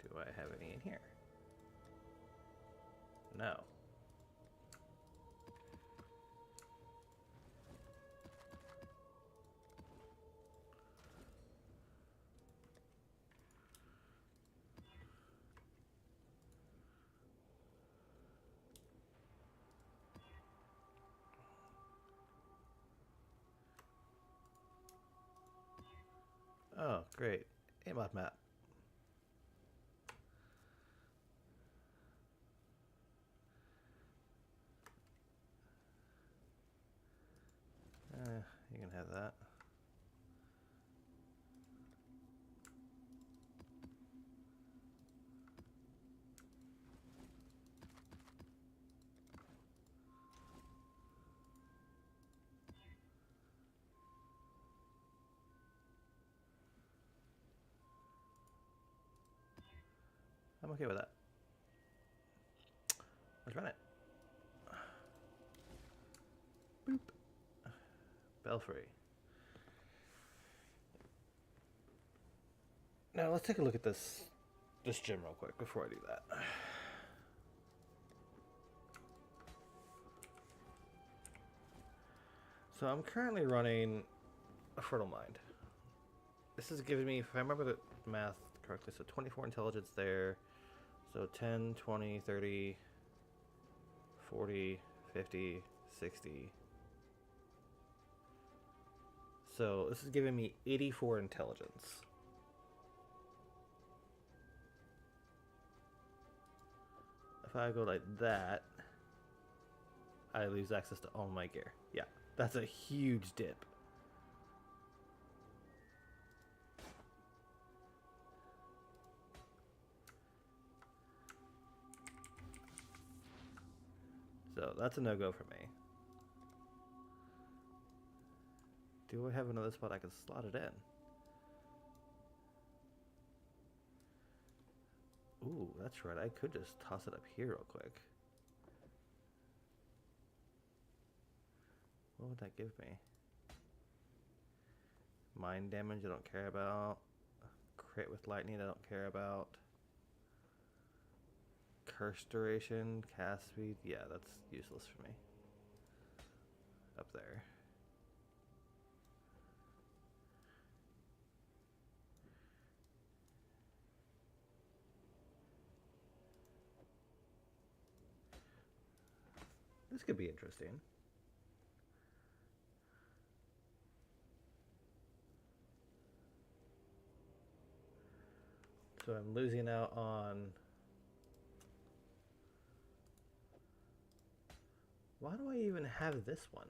Do I have any in here? No. Oh, great. AMOD map. You can have that. I'm okay with that. Let's run it. Boop. Belfry. Now let's take a look at this gym real quick before I do that. So I'm currently running a fertile mind. This is giving me, if I remember the math correctly, so 24 intelligence there. So 10, 20, 30, 40, 50, 60. So this is giving me 84 intelligence. If I go like that, I lose access to all my gear. Yeah, that's a huge dip. So that's a no-go for me. Do I have another spot I can slot it in? Ooh, that's right. I could just toss it up here real quick. What would that give me? Mind damage I don't care about. Crit with lightning I don't care about. Curse duration, cast speed, yeah, that's useless for me. Up there. This could be interesting. So I'm losing out on... Why do I even have this one?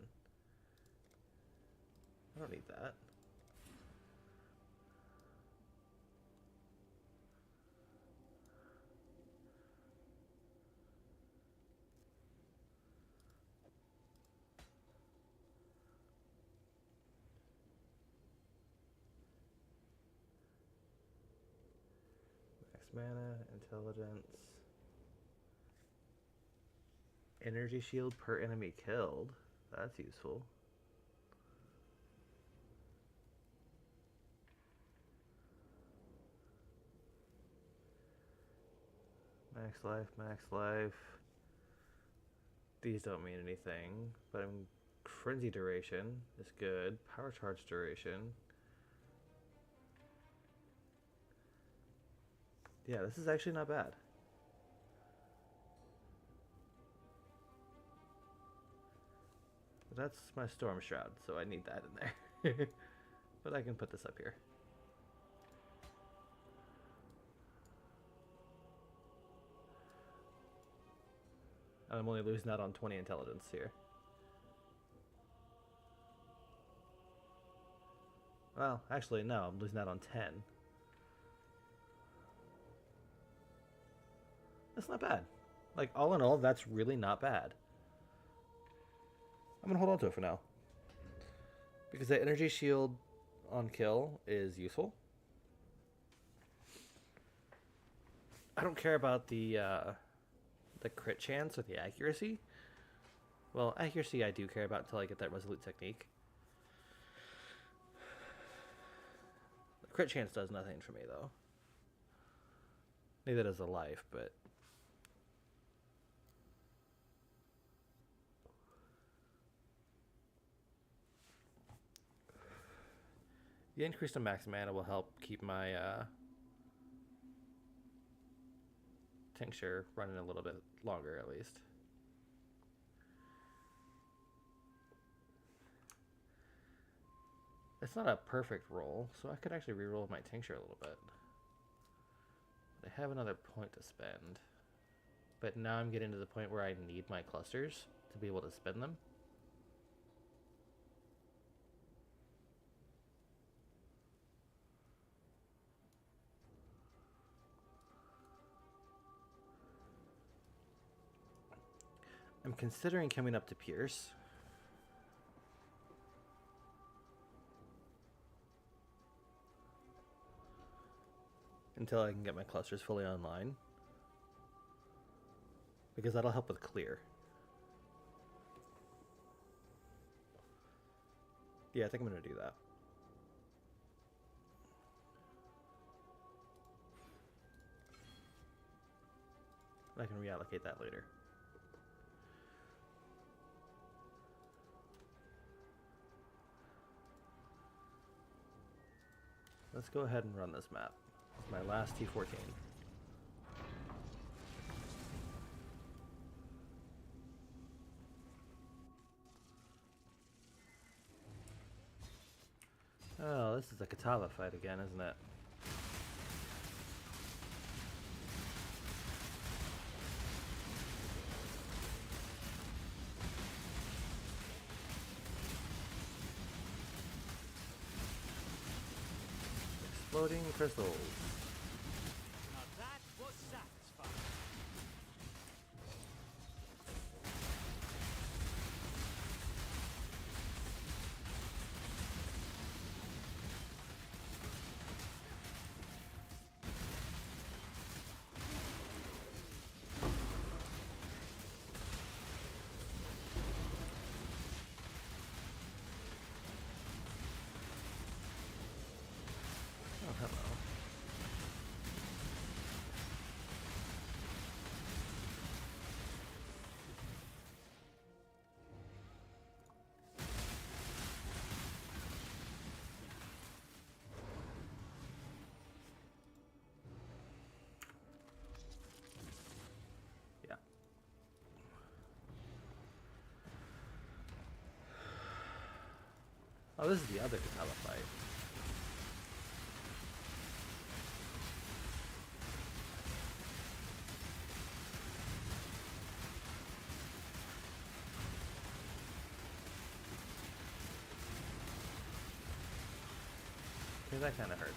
I don't need that. Max mana, intelligence. Energy shield per enemy killed. That's useful. Max life, max life. These don't mean anything, but frenzy duration is good. Power charge duration. Yeah, this is actually not bad. That's my storm shroud, so I need that in there. But I can put this up here. I'm only losing out on 20 intelligence here. Well, actually, no, I'm losing out on 10. That's not bad. Like, all in all, that's really not bad. I'm gonna hold on to it for now. Because the energy shield on kill is useful. I don't care about the crit chance or the accuracy. Well, accuracy I do care about until I get that resolute technique. Crit chance does nothing for me, though. Neither does the life, but... The increase to max mana will help keep my tincture running a little bit longer, at least. It's not a perfect roll, so I could actually reroll my tincture a little bit. But I have another point to spend. But now I'm getting to the point where I need my clusters to be able to spend them. I'm considering coming up to Pierce. Until I can get my clusters fully online. Because that'll help with clear. Yeah, I think I'm going to do that. I can reallocate that later. Let's go ahead and run this map. It's my last T14. Oh, this is a Katava fight again, isn't it? Exploding crystals. Now that was satisfying. Oh, hello. Yeah. Oh, this is the other Katava fight. Okay, that kind of hurts.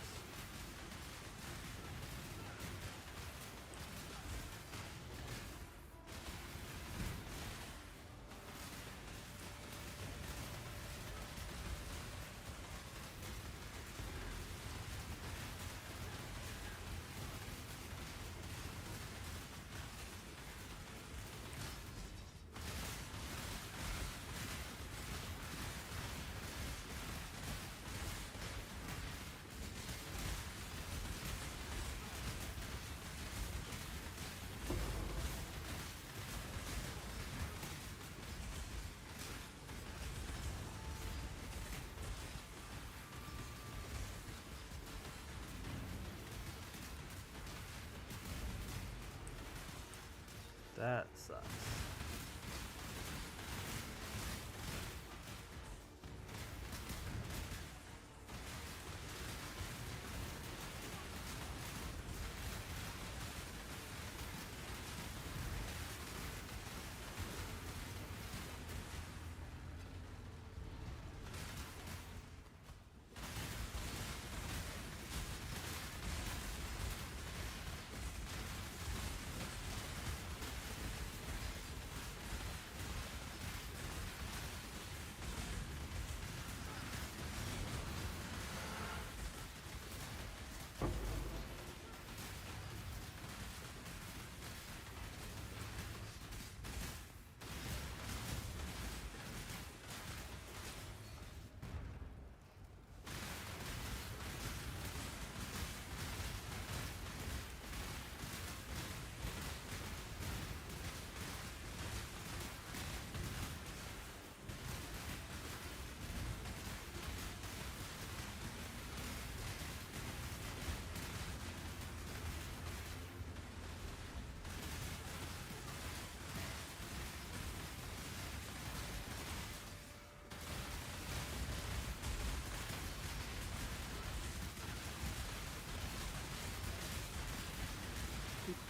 That sucks.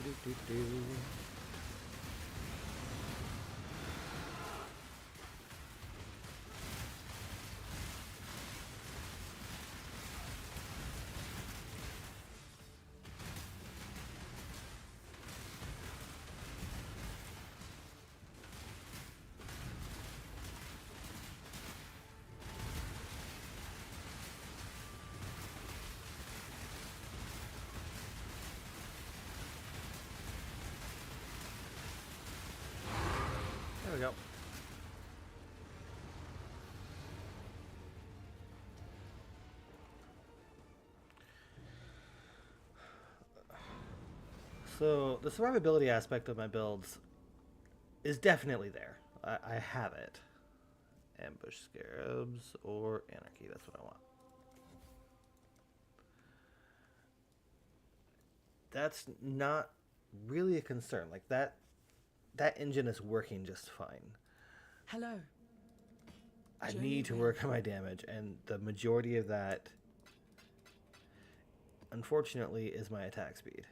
Do-do-do-do-do. There we go. So the survivability aspect of my builds is definitely there. I have it. Ambush scarabs or anarchy, that's what I want. That's not really a concern. Like that engine is working just fine. Hello. I Journey need to well. work on my damage, and the majority of that, unfortunately, is my attack speed.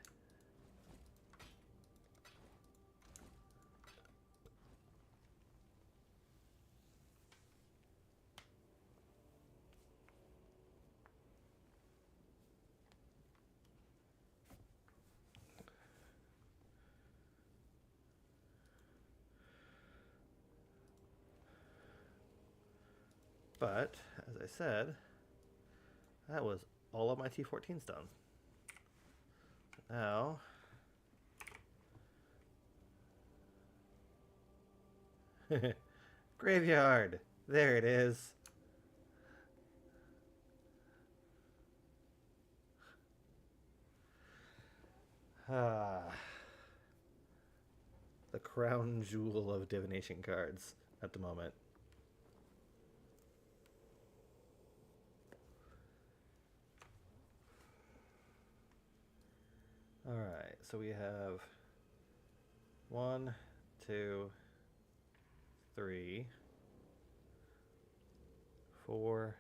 But, as I said, that was all of my T14s done. Now, graveyard. There it is. Ah, the crown jewel of divination cards at the moment. Alright, so we have 1, 2, 3, 4,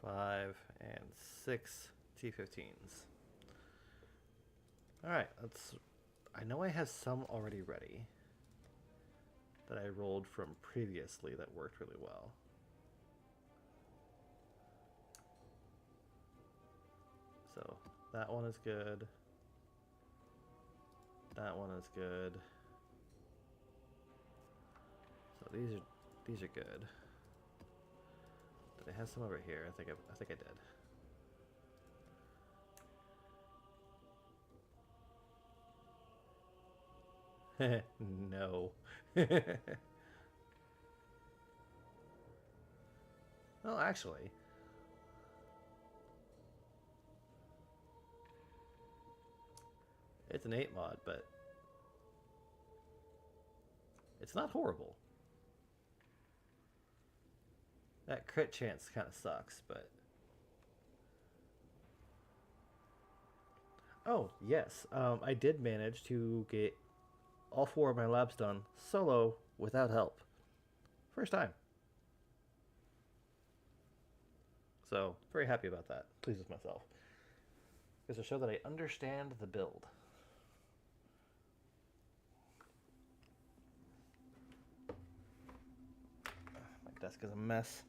5, and 6 T15s. Alright, I know I have some already ready that I rolled from previously that worked really well. So that one is good. That one is good. So these are good. Did I have some over here? I think I did. No. Well, actually, it's an 8 mod, but it's not horrible. That crit chance kind of sucks, but... Oh, yes. I did manage to get all 4 of my labs done solo without help. First time. So, very happy about that. Pleased with myself. Because to show that I understand the build. My desk is a mess.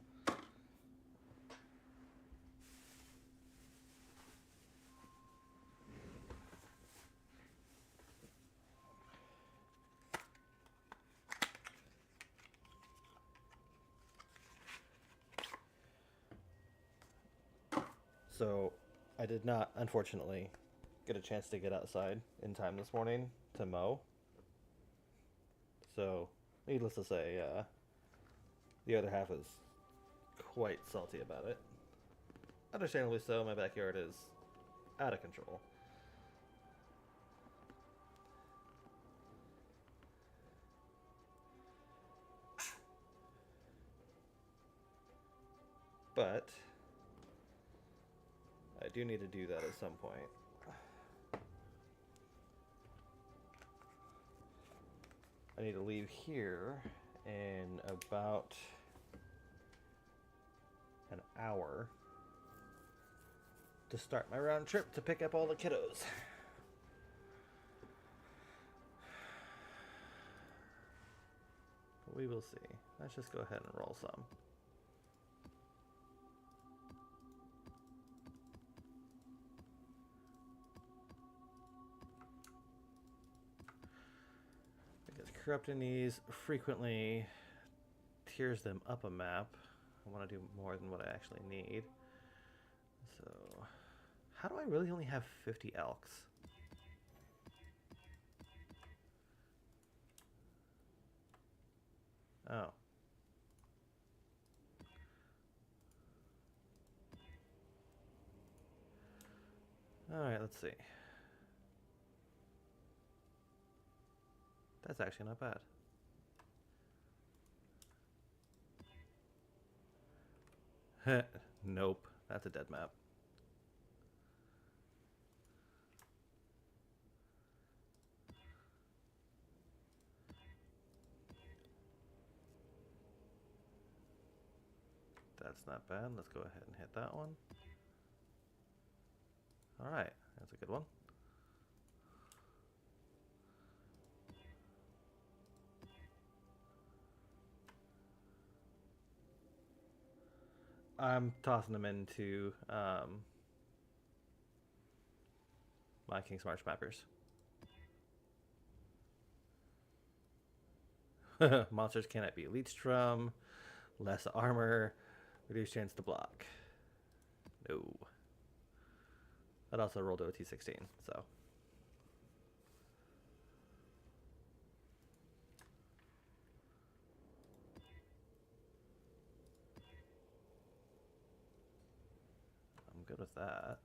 So, I did not, unfortunately, get a chance to get outside in time this morning to mow. So, needless to say, the other half is quite salty about it. Understandably so, my backyard is out of control. But I do need to do that at some point. I need to leave here in about an hour to start my round trip to pick up all the kiddos. We will see. Let's just go ahead and roll some. Because corrupting these frequently tears them up a map. I want to do more than what I actually need. So, how do I really only have 50 elks? Oh. Alright, let's see. That's actually not bad. Nope, that's a dead map. That's not bad. Let's go ahead and hit that one. Alright, that's a good one. I'm tossing them into my King's March mappers. Monsters cannot be leached from. Less armor. Reduced chance to block. No. That also rolled to a T16, so. I'm good with that.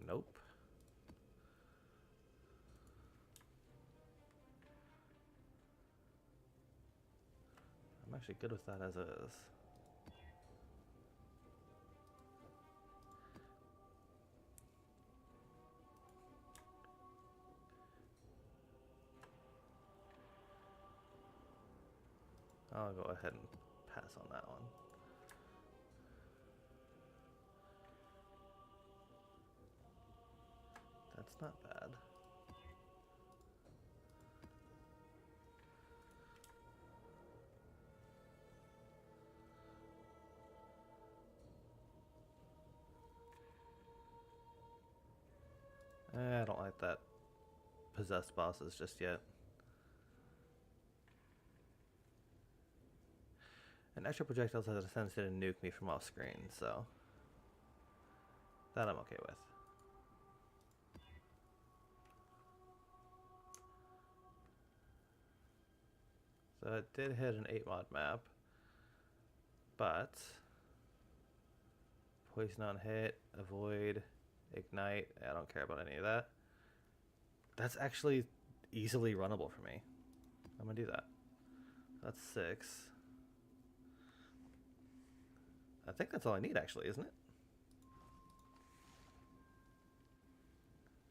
Nope. I'm actually good with that as is. I'll go ahead and pass on that one. That's not bad. I don't like that possessed bosses just yet. And extra projectiles has a tendency to nuke me from off screen, so that I'm okay with. So it did hit an 8 mod map, but poison on hit, avoid, ignite, I don't care about any of that. That's actually easily runnable for me. I'm gonna do that. That's 6. I think that's all I need actually, isn't it?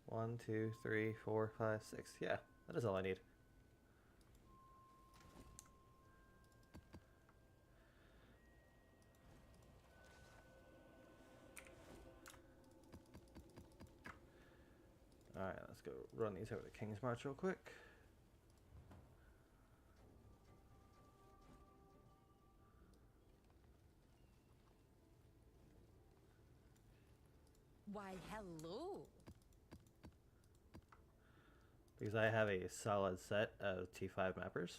1, 2, 3, 4, 5, 6. Yeah, that is all I need. Alright, let's go run these over to King's March real quick. Why, hello. Because I have a solid set of T5 mappers.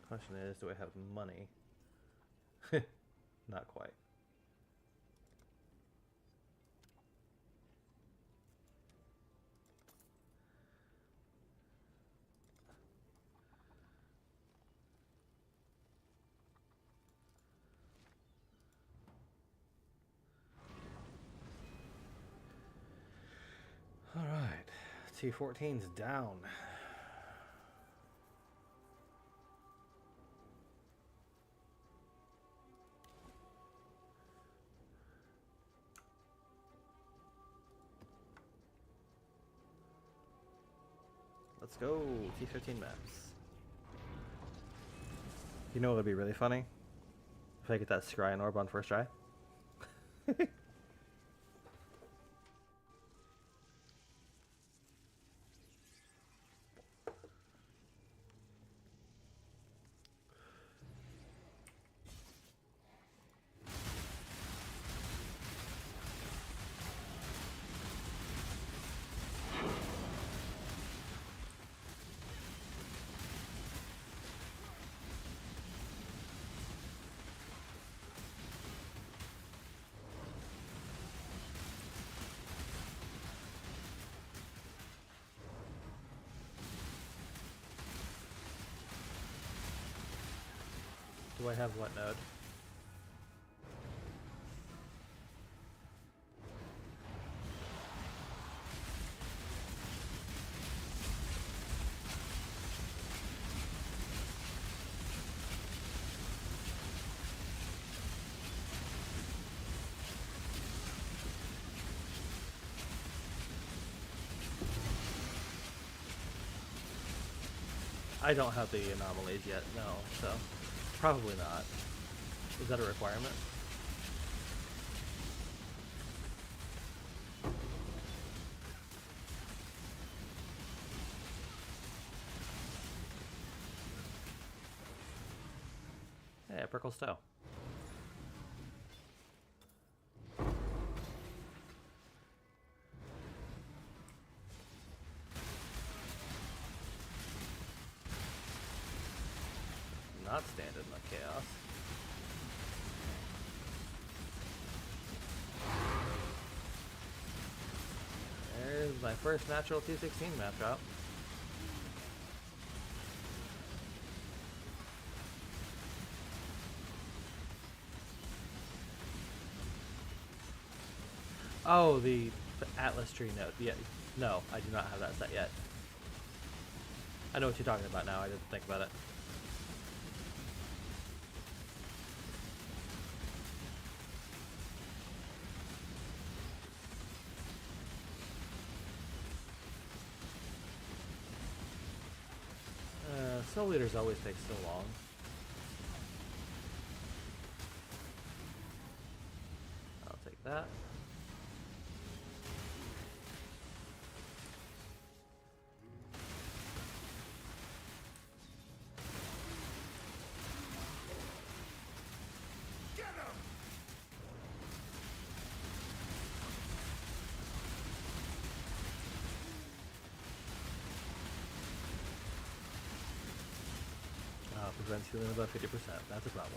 Question is, do I have money? Not quite. All right, T14's down. Let's go, T15 maps. You know what would be really funny? If I get that Scryan orb on first try. Do I have what node? I don't have the anomalies yet, no, so probably not. Is that a requirement? Hey, a prickle stow. Not stand in the chaos. There's my first natural 216 map drop. Oh, the Atlas tree node. Yeah, no, I do not have that set yet. I know what you're talking about now. I didn't think about it. Soul Leaders always take so long. I'll take that. Prevents healing above 50%. That's a problem.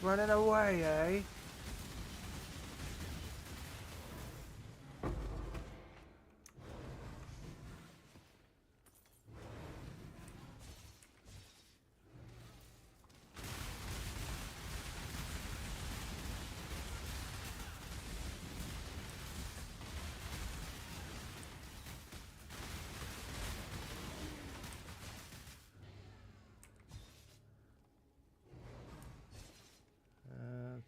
Running away, eh?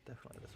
Definitely this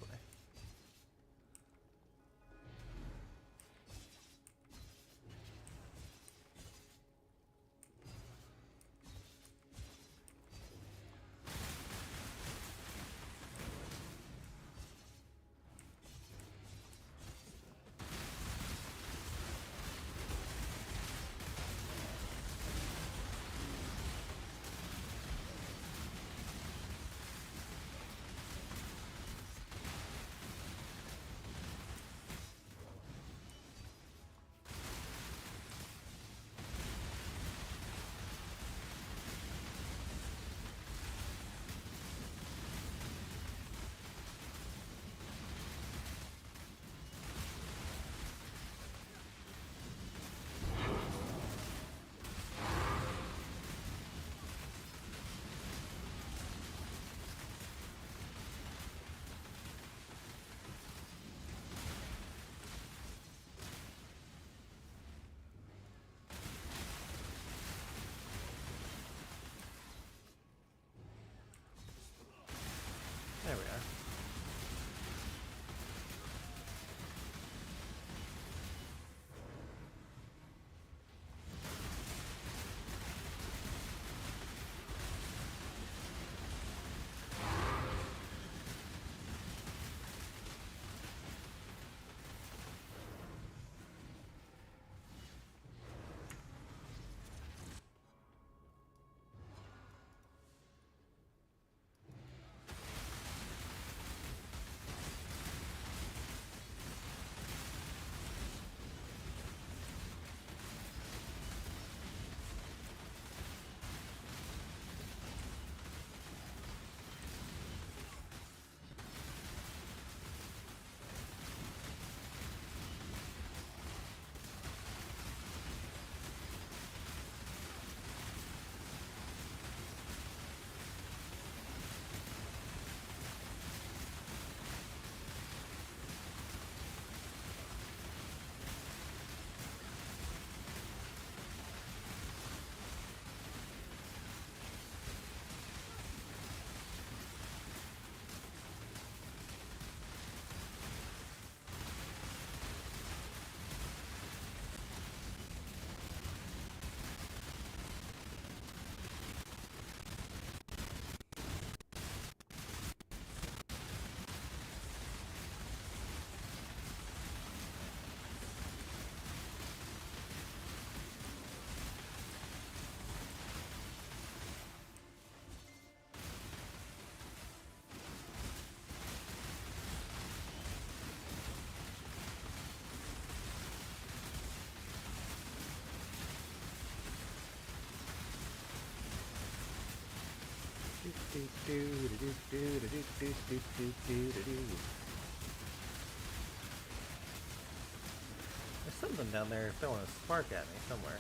There's something down there throwing a spark at me somewhere.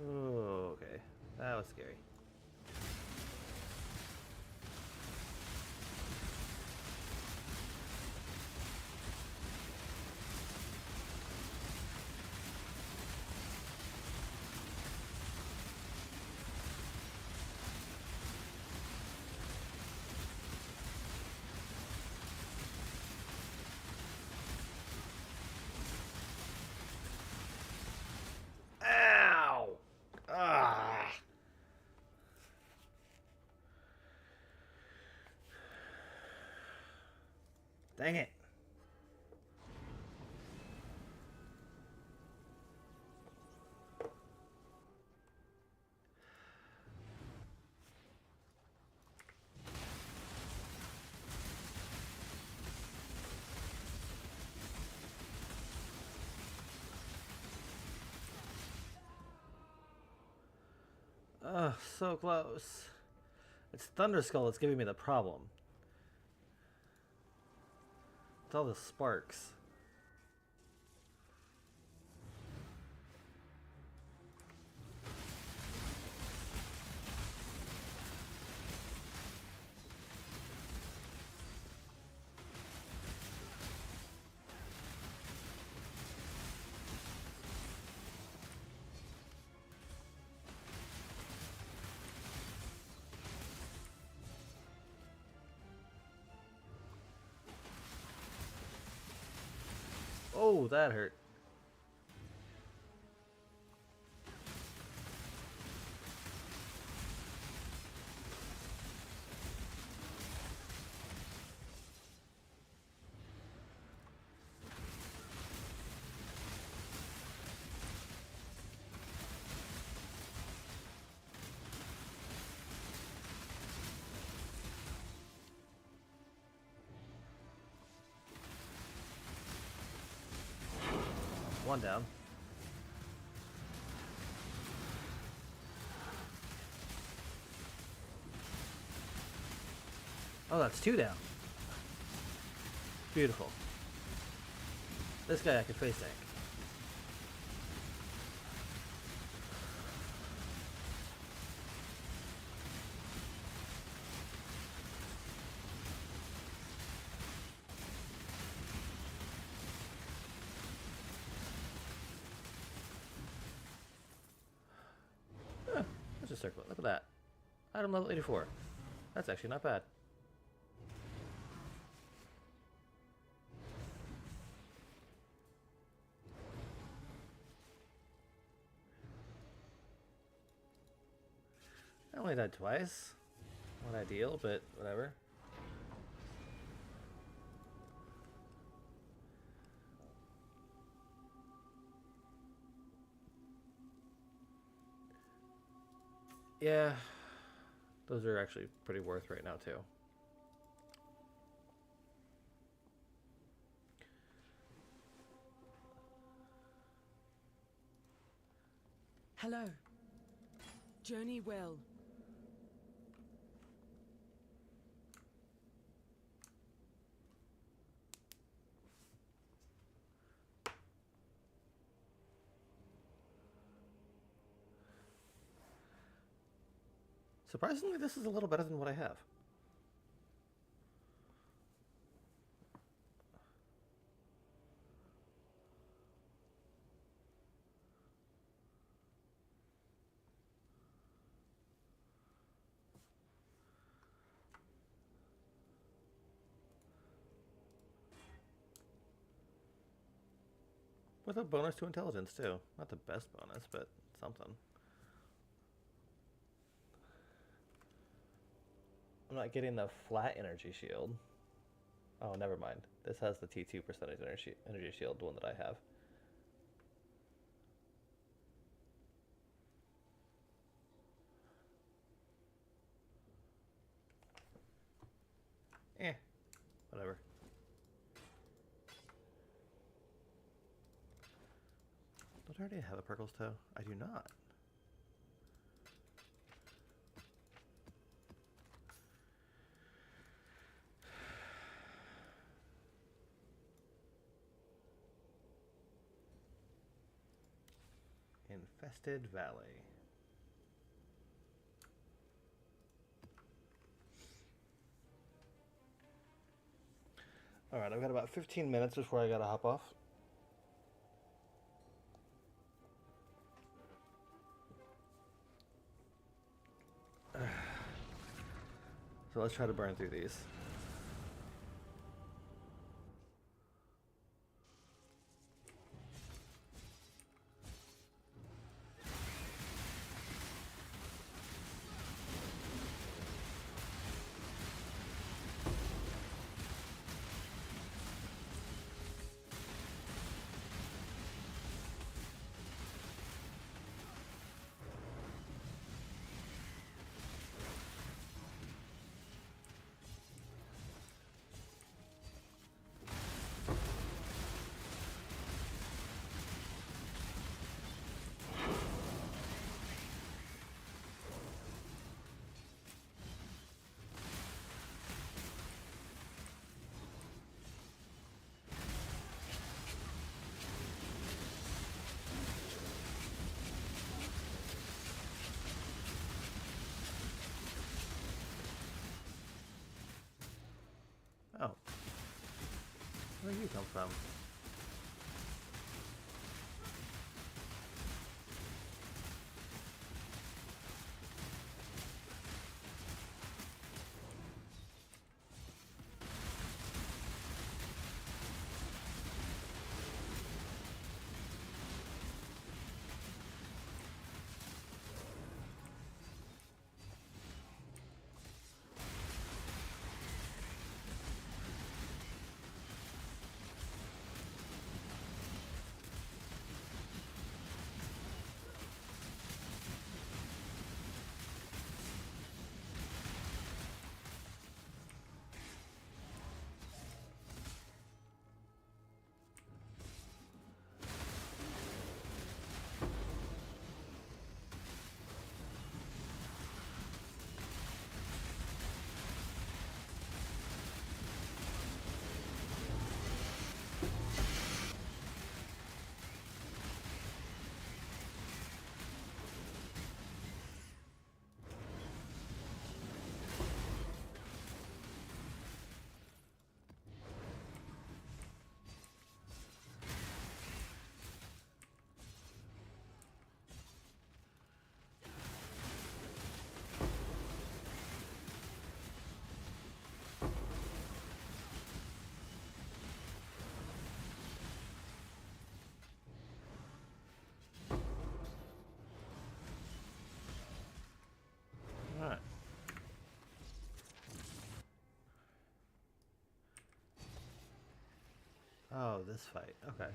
Oh, okay. That was scary. Ow! Ah! Dang it. Ugh, so close. It's Thunderskull that's giving me the problem. It's all the sparks. Oh, that hurt. One down. Oh, that's two down. Beautiful. This guy I could face tank. Let's just circle it. Look at that. Item level 84. That's actually not bad. I only died twice. Not ideal, but whatever. Yeah, those are actually pretty worth right now too. Hello. Journey well. Surprisingly, this is a little better than what I have. With a bonus to intelligence, too. Not the best bonus, but something. I'm not getting the flat energy shield. Oh, never mind. This has the T2 percentage energy shield, the one that I have. Whatever. Don't I already have a Perkle's Toe? I do not. Infested Valley. Alright, I've got about 15 minutes before I gotta hop off. So let's try to burn through these. Oh. Where do you come from? Alright. Oh, this fight. Okay.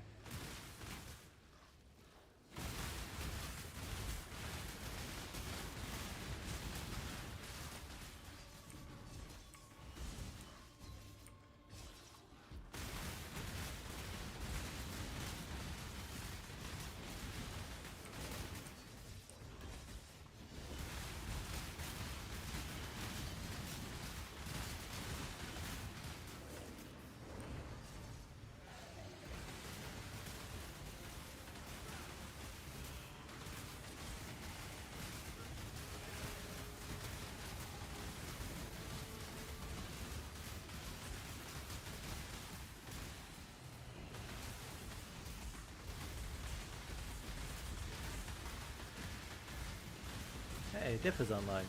Hey, Diff is online.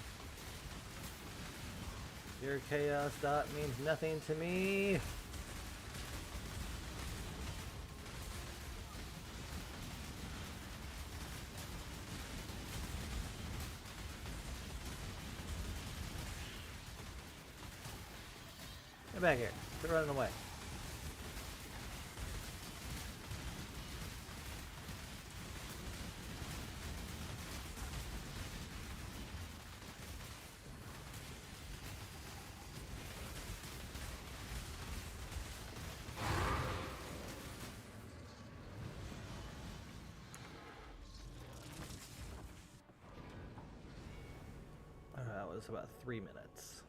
Your chaos dot means nothing to me. Get back here. Quit running away. That was about 3 minutes.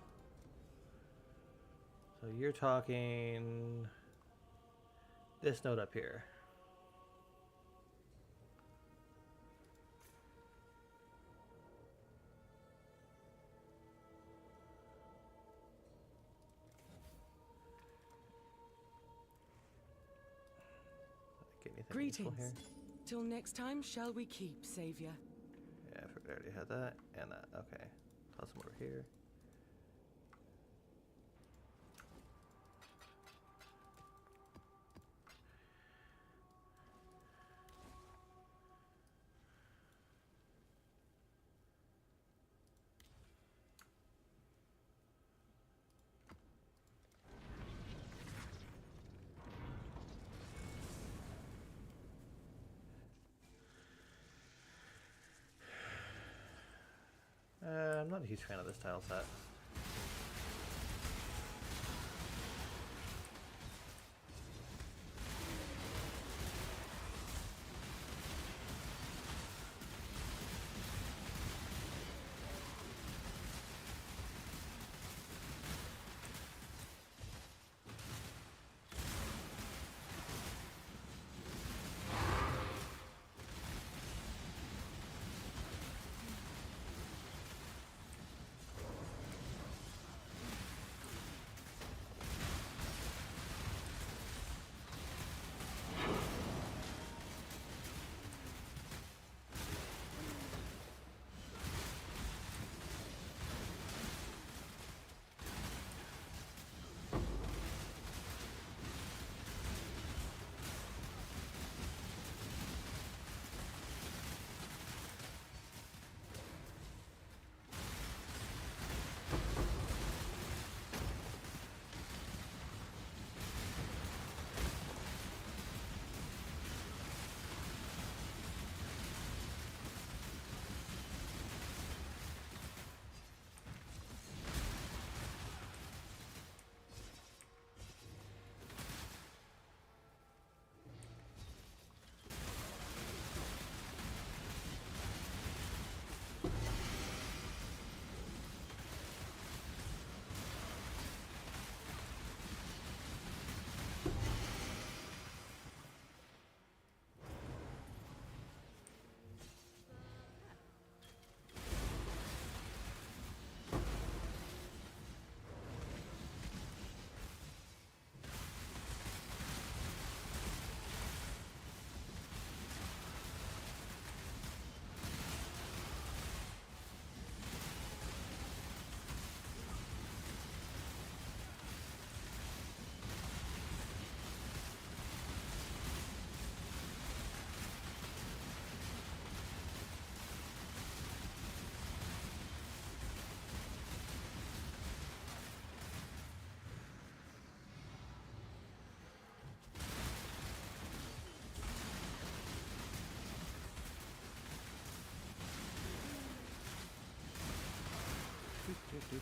So you're talking this note up here. Get anything useful Greetings. here? Till next time, shall we keep, Savior? Yeah, I already had that and that. Okay. Toss them over here. I'm not a huge fan of this tile set.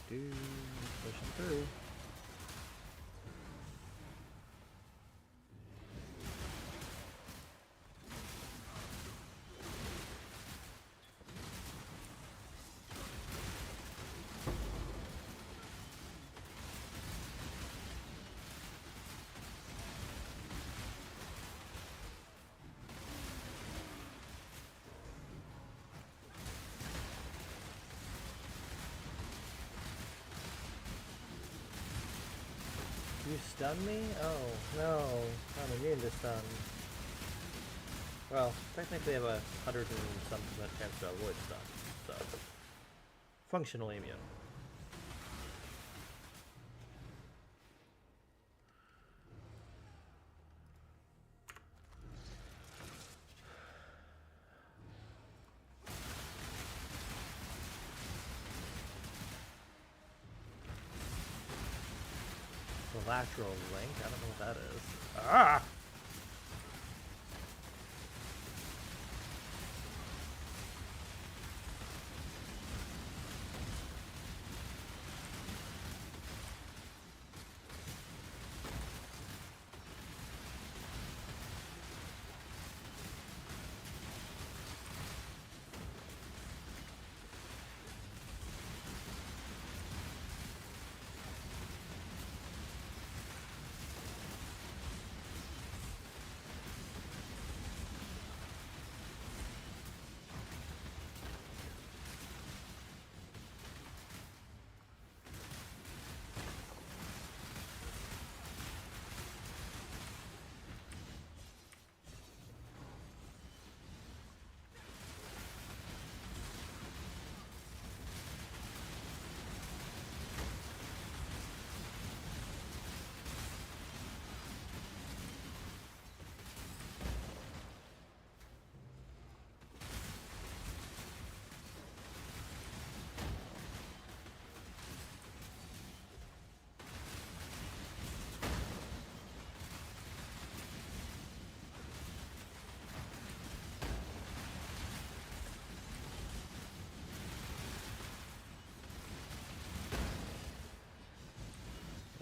Pushing through. You stun me? Oh, no. I'm immune to stun. Well, technically I have a 100 and some percent chance to avoid stun, so functionally immune. Lateral link. I don't know what that is. Ah!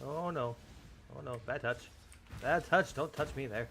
Oh no. Oh no. Bad touch. Bad touch. Don't touch me there.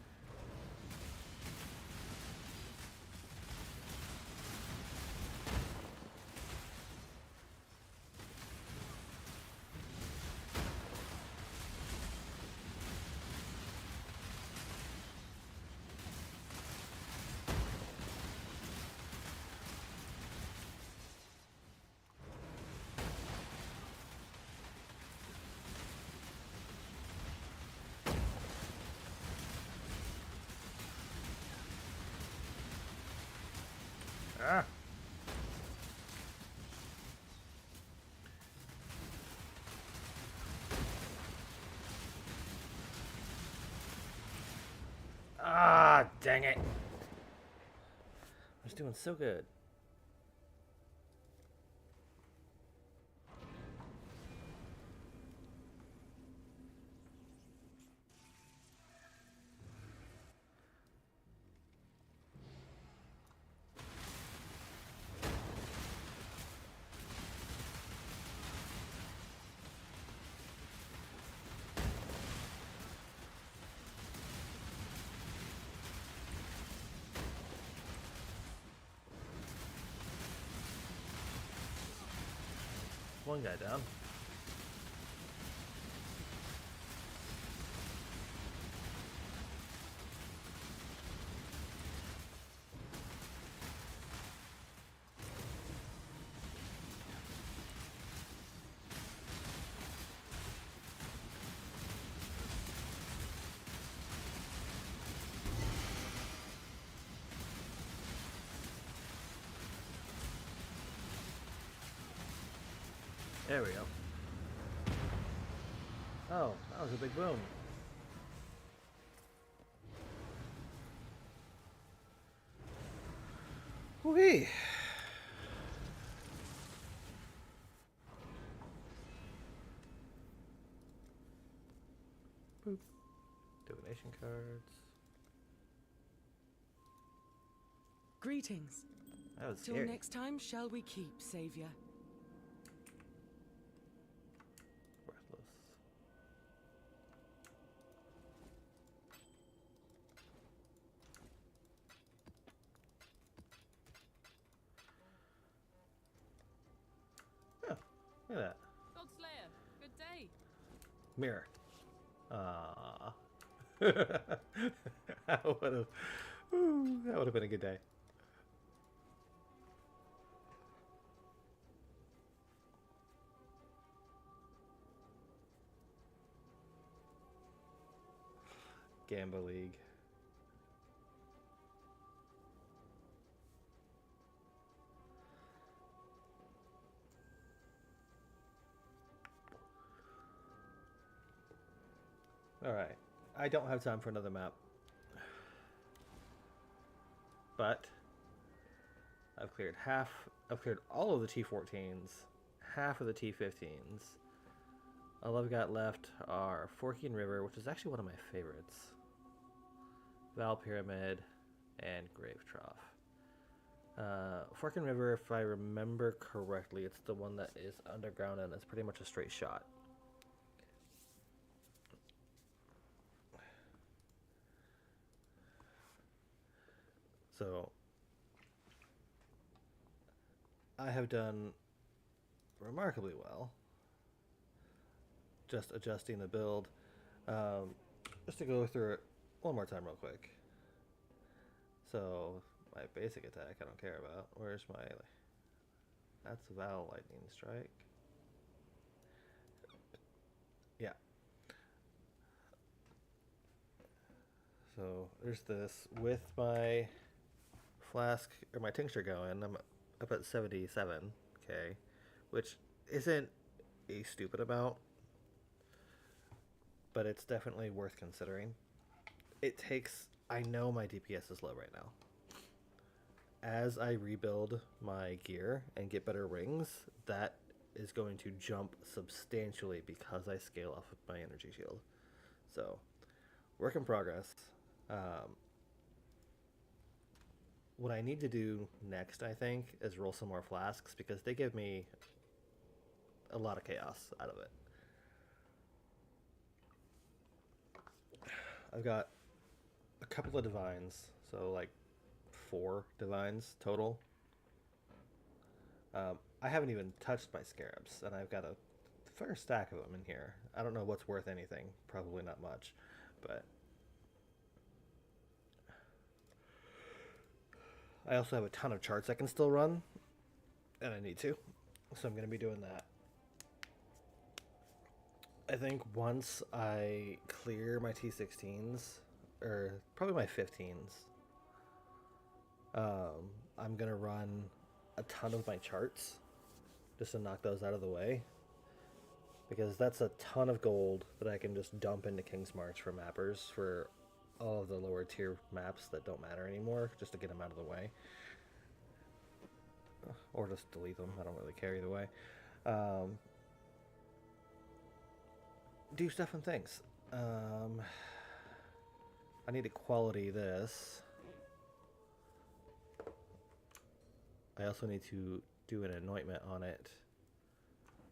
Ah. Ah, dang it. I was doing so good. One guy down. There we go. Oh, that was a big boom. Whee! Boop. Divination cards. Greetings. That was Till scary. next time, shall we keep, Savior? Breathless. Oh, look at that. Godslayer, good day. Mirror. Ah. that would have been a good day. Gamba League. Alright. I don't have time for another map. But I've cleared all of the T14s, half of the T15s. all I've got left are Forking River, which is actually one of my favorites, Val Pyramid, and Grave Trough. Forking River, if I remember correctly, it's the one that is underground and it's pretty much a straight shot. So I have done remarkably well just adjusting the build. Just to go through it one more time real quick. So my basic attack I don't care about. Where's my... That's Val Lightning Strike. Yeah. So there's this. With my flask, or my tincture going, I'm up at 77k, which isn't a stupid amount, but it's definitely worth considering. It takes... I know my DPS is low right now. As I rebuild my gear and get better rings, that is going to jump substantially because I scale off of my energy shield. So, work in progress. What I need to do next, I think, is roll some more flasks because they give me a lot of chaos out of it. I've got a couple of divines, so like 4 divines total. I haven't even touched my scarabs, and I've got a fair stack of them in here. I don't know what's worth anything, probably not much, but I also have a ton of charts I can still run, and I need to, so I'm going to be doing that. I think once I clear my T16s, or probably my 15s, I'm going to run a ton of my charts just to knock those out of the way, because that's a ton of gold that I can just dump into King's March for mappers for all of the lower tier maps that don't matter anymore, just to get them out of the way, or just delete them. I don't really care either way. Do stuff and things. I need to quality this. I also need to do an anointment on it.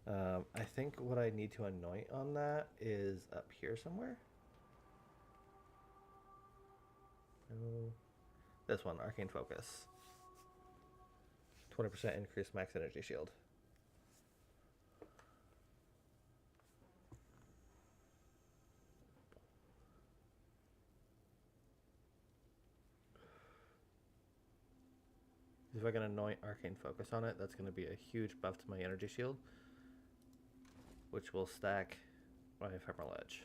I think what I need to anoint on that is up here somewhere. No. This one, Arcane Focus. 20% increased max energy shield. If I can anoint Arcane Focus on it, that's going to be a huge buff to my energy shield, which will stack my Ephemeral Edge.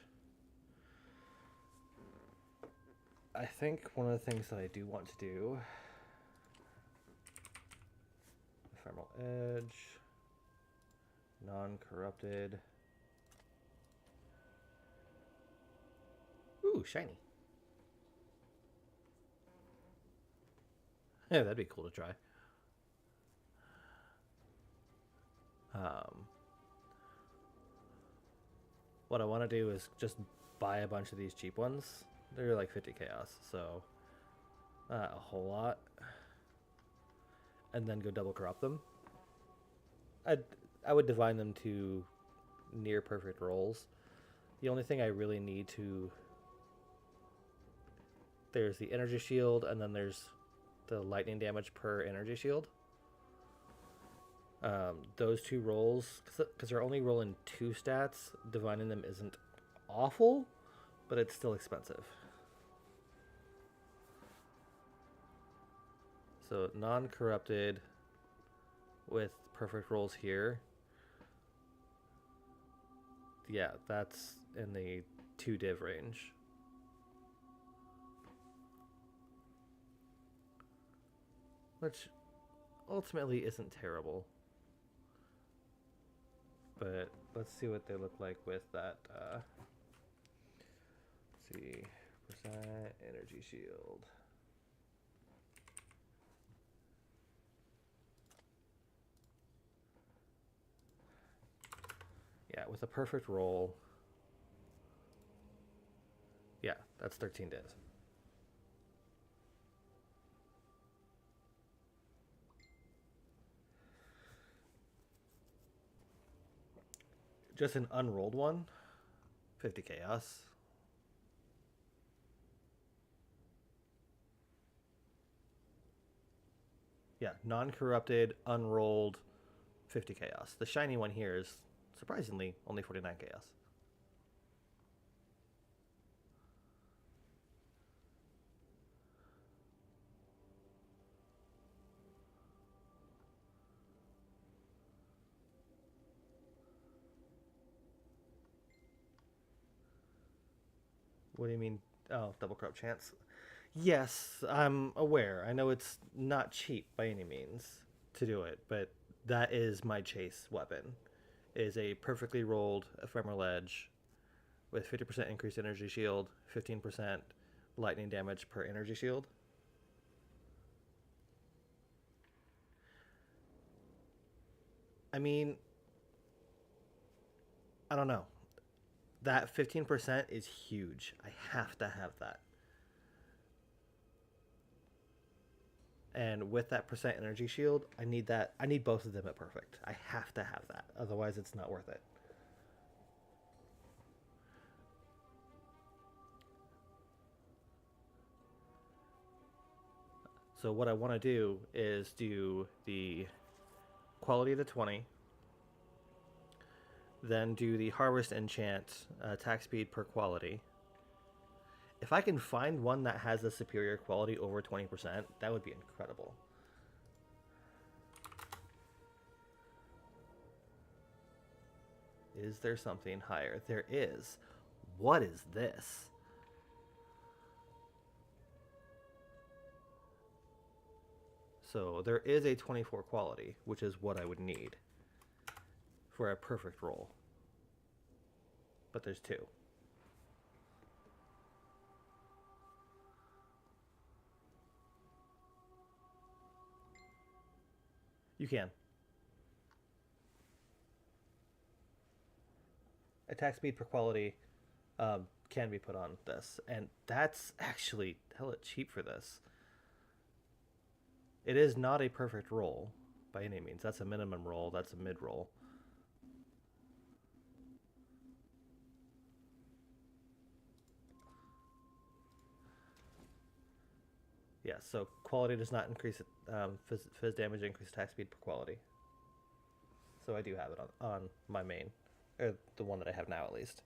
I think one of the things that I do want to do... Ephemeral Edge... Non-corrupted... Ooh, shiny. Yeah, that'd be cool to try. What I want to do is just buy a bunch of these cheap ones. They're like 50 chaos, so not a whole lot. And then go double corrupt them. I would divine them to near perfect rolls. The only thing I really need to... There's the energy shield, and then there's the lightning damage per energy shield. Those 2 rolls, because they're only rolling 2 stats, divining them isn't awful, but it's still expensive. So non-corrupted with perfect rolls here. Yeah, that's in the 2 div range. Which ultimately isn't terrible. But let's see what they look like with that. Let's see. Percent energy shield. Yeah, with a perfect roll. Yeah, that's 13 days. Just an unrolled one, 50 chaos. Yeah, non-corrupted, unrolled, 50 chaos. The shiny one here is surprisingly only 49 chaos. What do you mean? Oh, double corrupt chance. Yes, I'm aware. I know it's not cheap by any means to do it, but that is my chase weapon. It is a perfectly rolled ephemeral edge with 50% increased energy shield, 15% lightning damage per energy shield. I mean, I don't know. That 15% is huge. I have to have that. And with that percent energy shield, I need that. I need both of them at perfect. I have to have that. Otherwise, it's not worth it. So what I want to do is do the quality of the 20, then do the harvest enchant attack speed per quality. If I can find one that has a superior quality over 20%, that would be incredible. Is there something higher? There is. What is this? So there is a 24 quality, which is what I would need for a perfect roll. But there's two. You can. Attack speed per quality can be put on this, and that's actually hella cheap for this. It is not a perfect roll by any means. That's a minimum roll. That's a mid roll. Yeah, so quality does not increase phys damage, increase attack speed per quality. So I do have it on my main, or the one that I have now at least.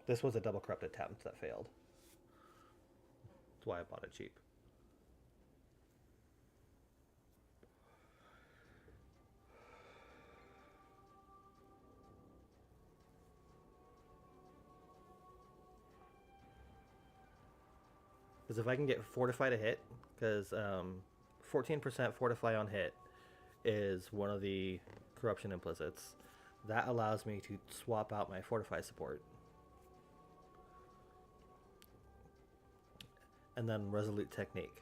This was a double corrupt attempt that failed. That's why I bought it cheap. Because if I can get Fortify to hit, because 14% Fortify on hit is one of the corruption implicits, that allows me to swap out my Fortify support. And then Resolute Technique,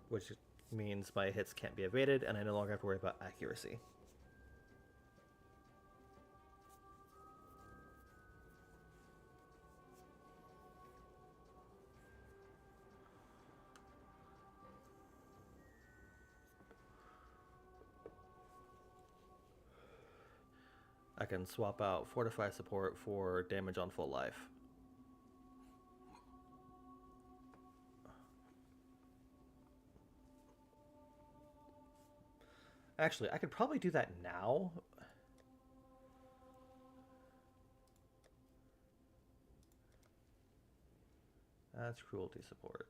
which means my hits can't be evaded and I no longer have to worry about accuracy. I can swap out Fortify support for damage on full life. Actually, I could probably do that now. That's cruelty support.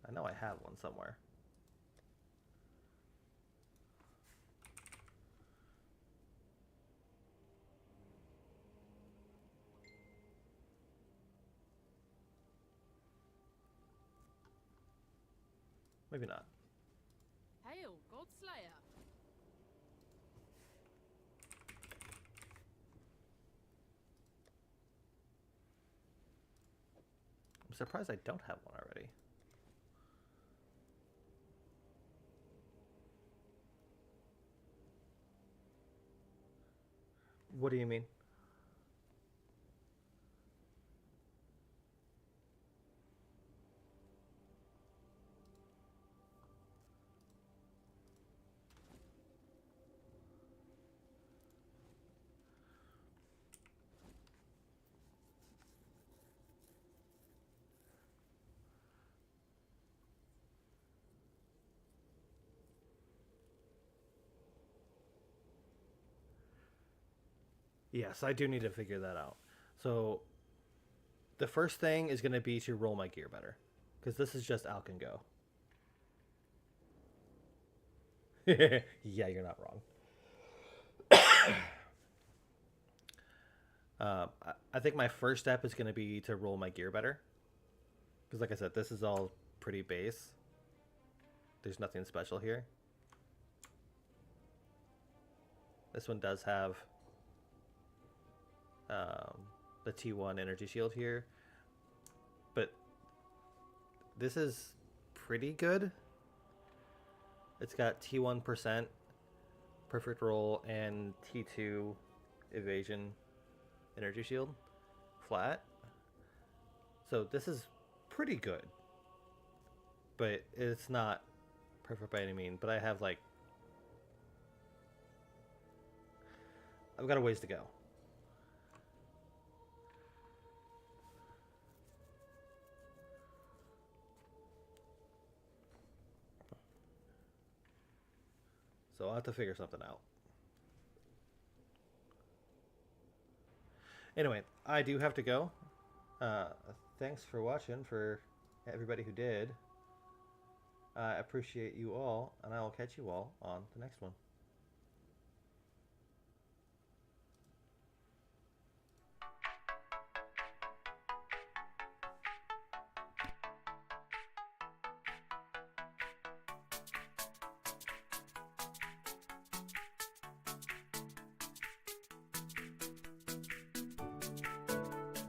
I know I have one somewhere. Maybe not. Hail, Godslayer! I'm surprised I don't have one already. What do you mean? Yes, I do need to figure that out. So, the first thing is going to be to roll my gear better. Because this is just Alk and go. Yeah, you're not wrong. I think my first step is going to be to roll my gear better. Because like I said, this is all pretty base. There's nothing special here. This one does have the T1 energy shield here. But this is pretty good. It's got T1% perfect roll and T2 evasion energy shield flat. So this is pretty good. But it's not perfect by any means. But I have like... I've got a ways to go. So I'll have to figure something out. Anyway, I do have to go. Thanks for watching, for everybody who did. I appreciate you all, and I will catch you all on the next one.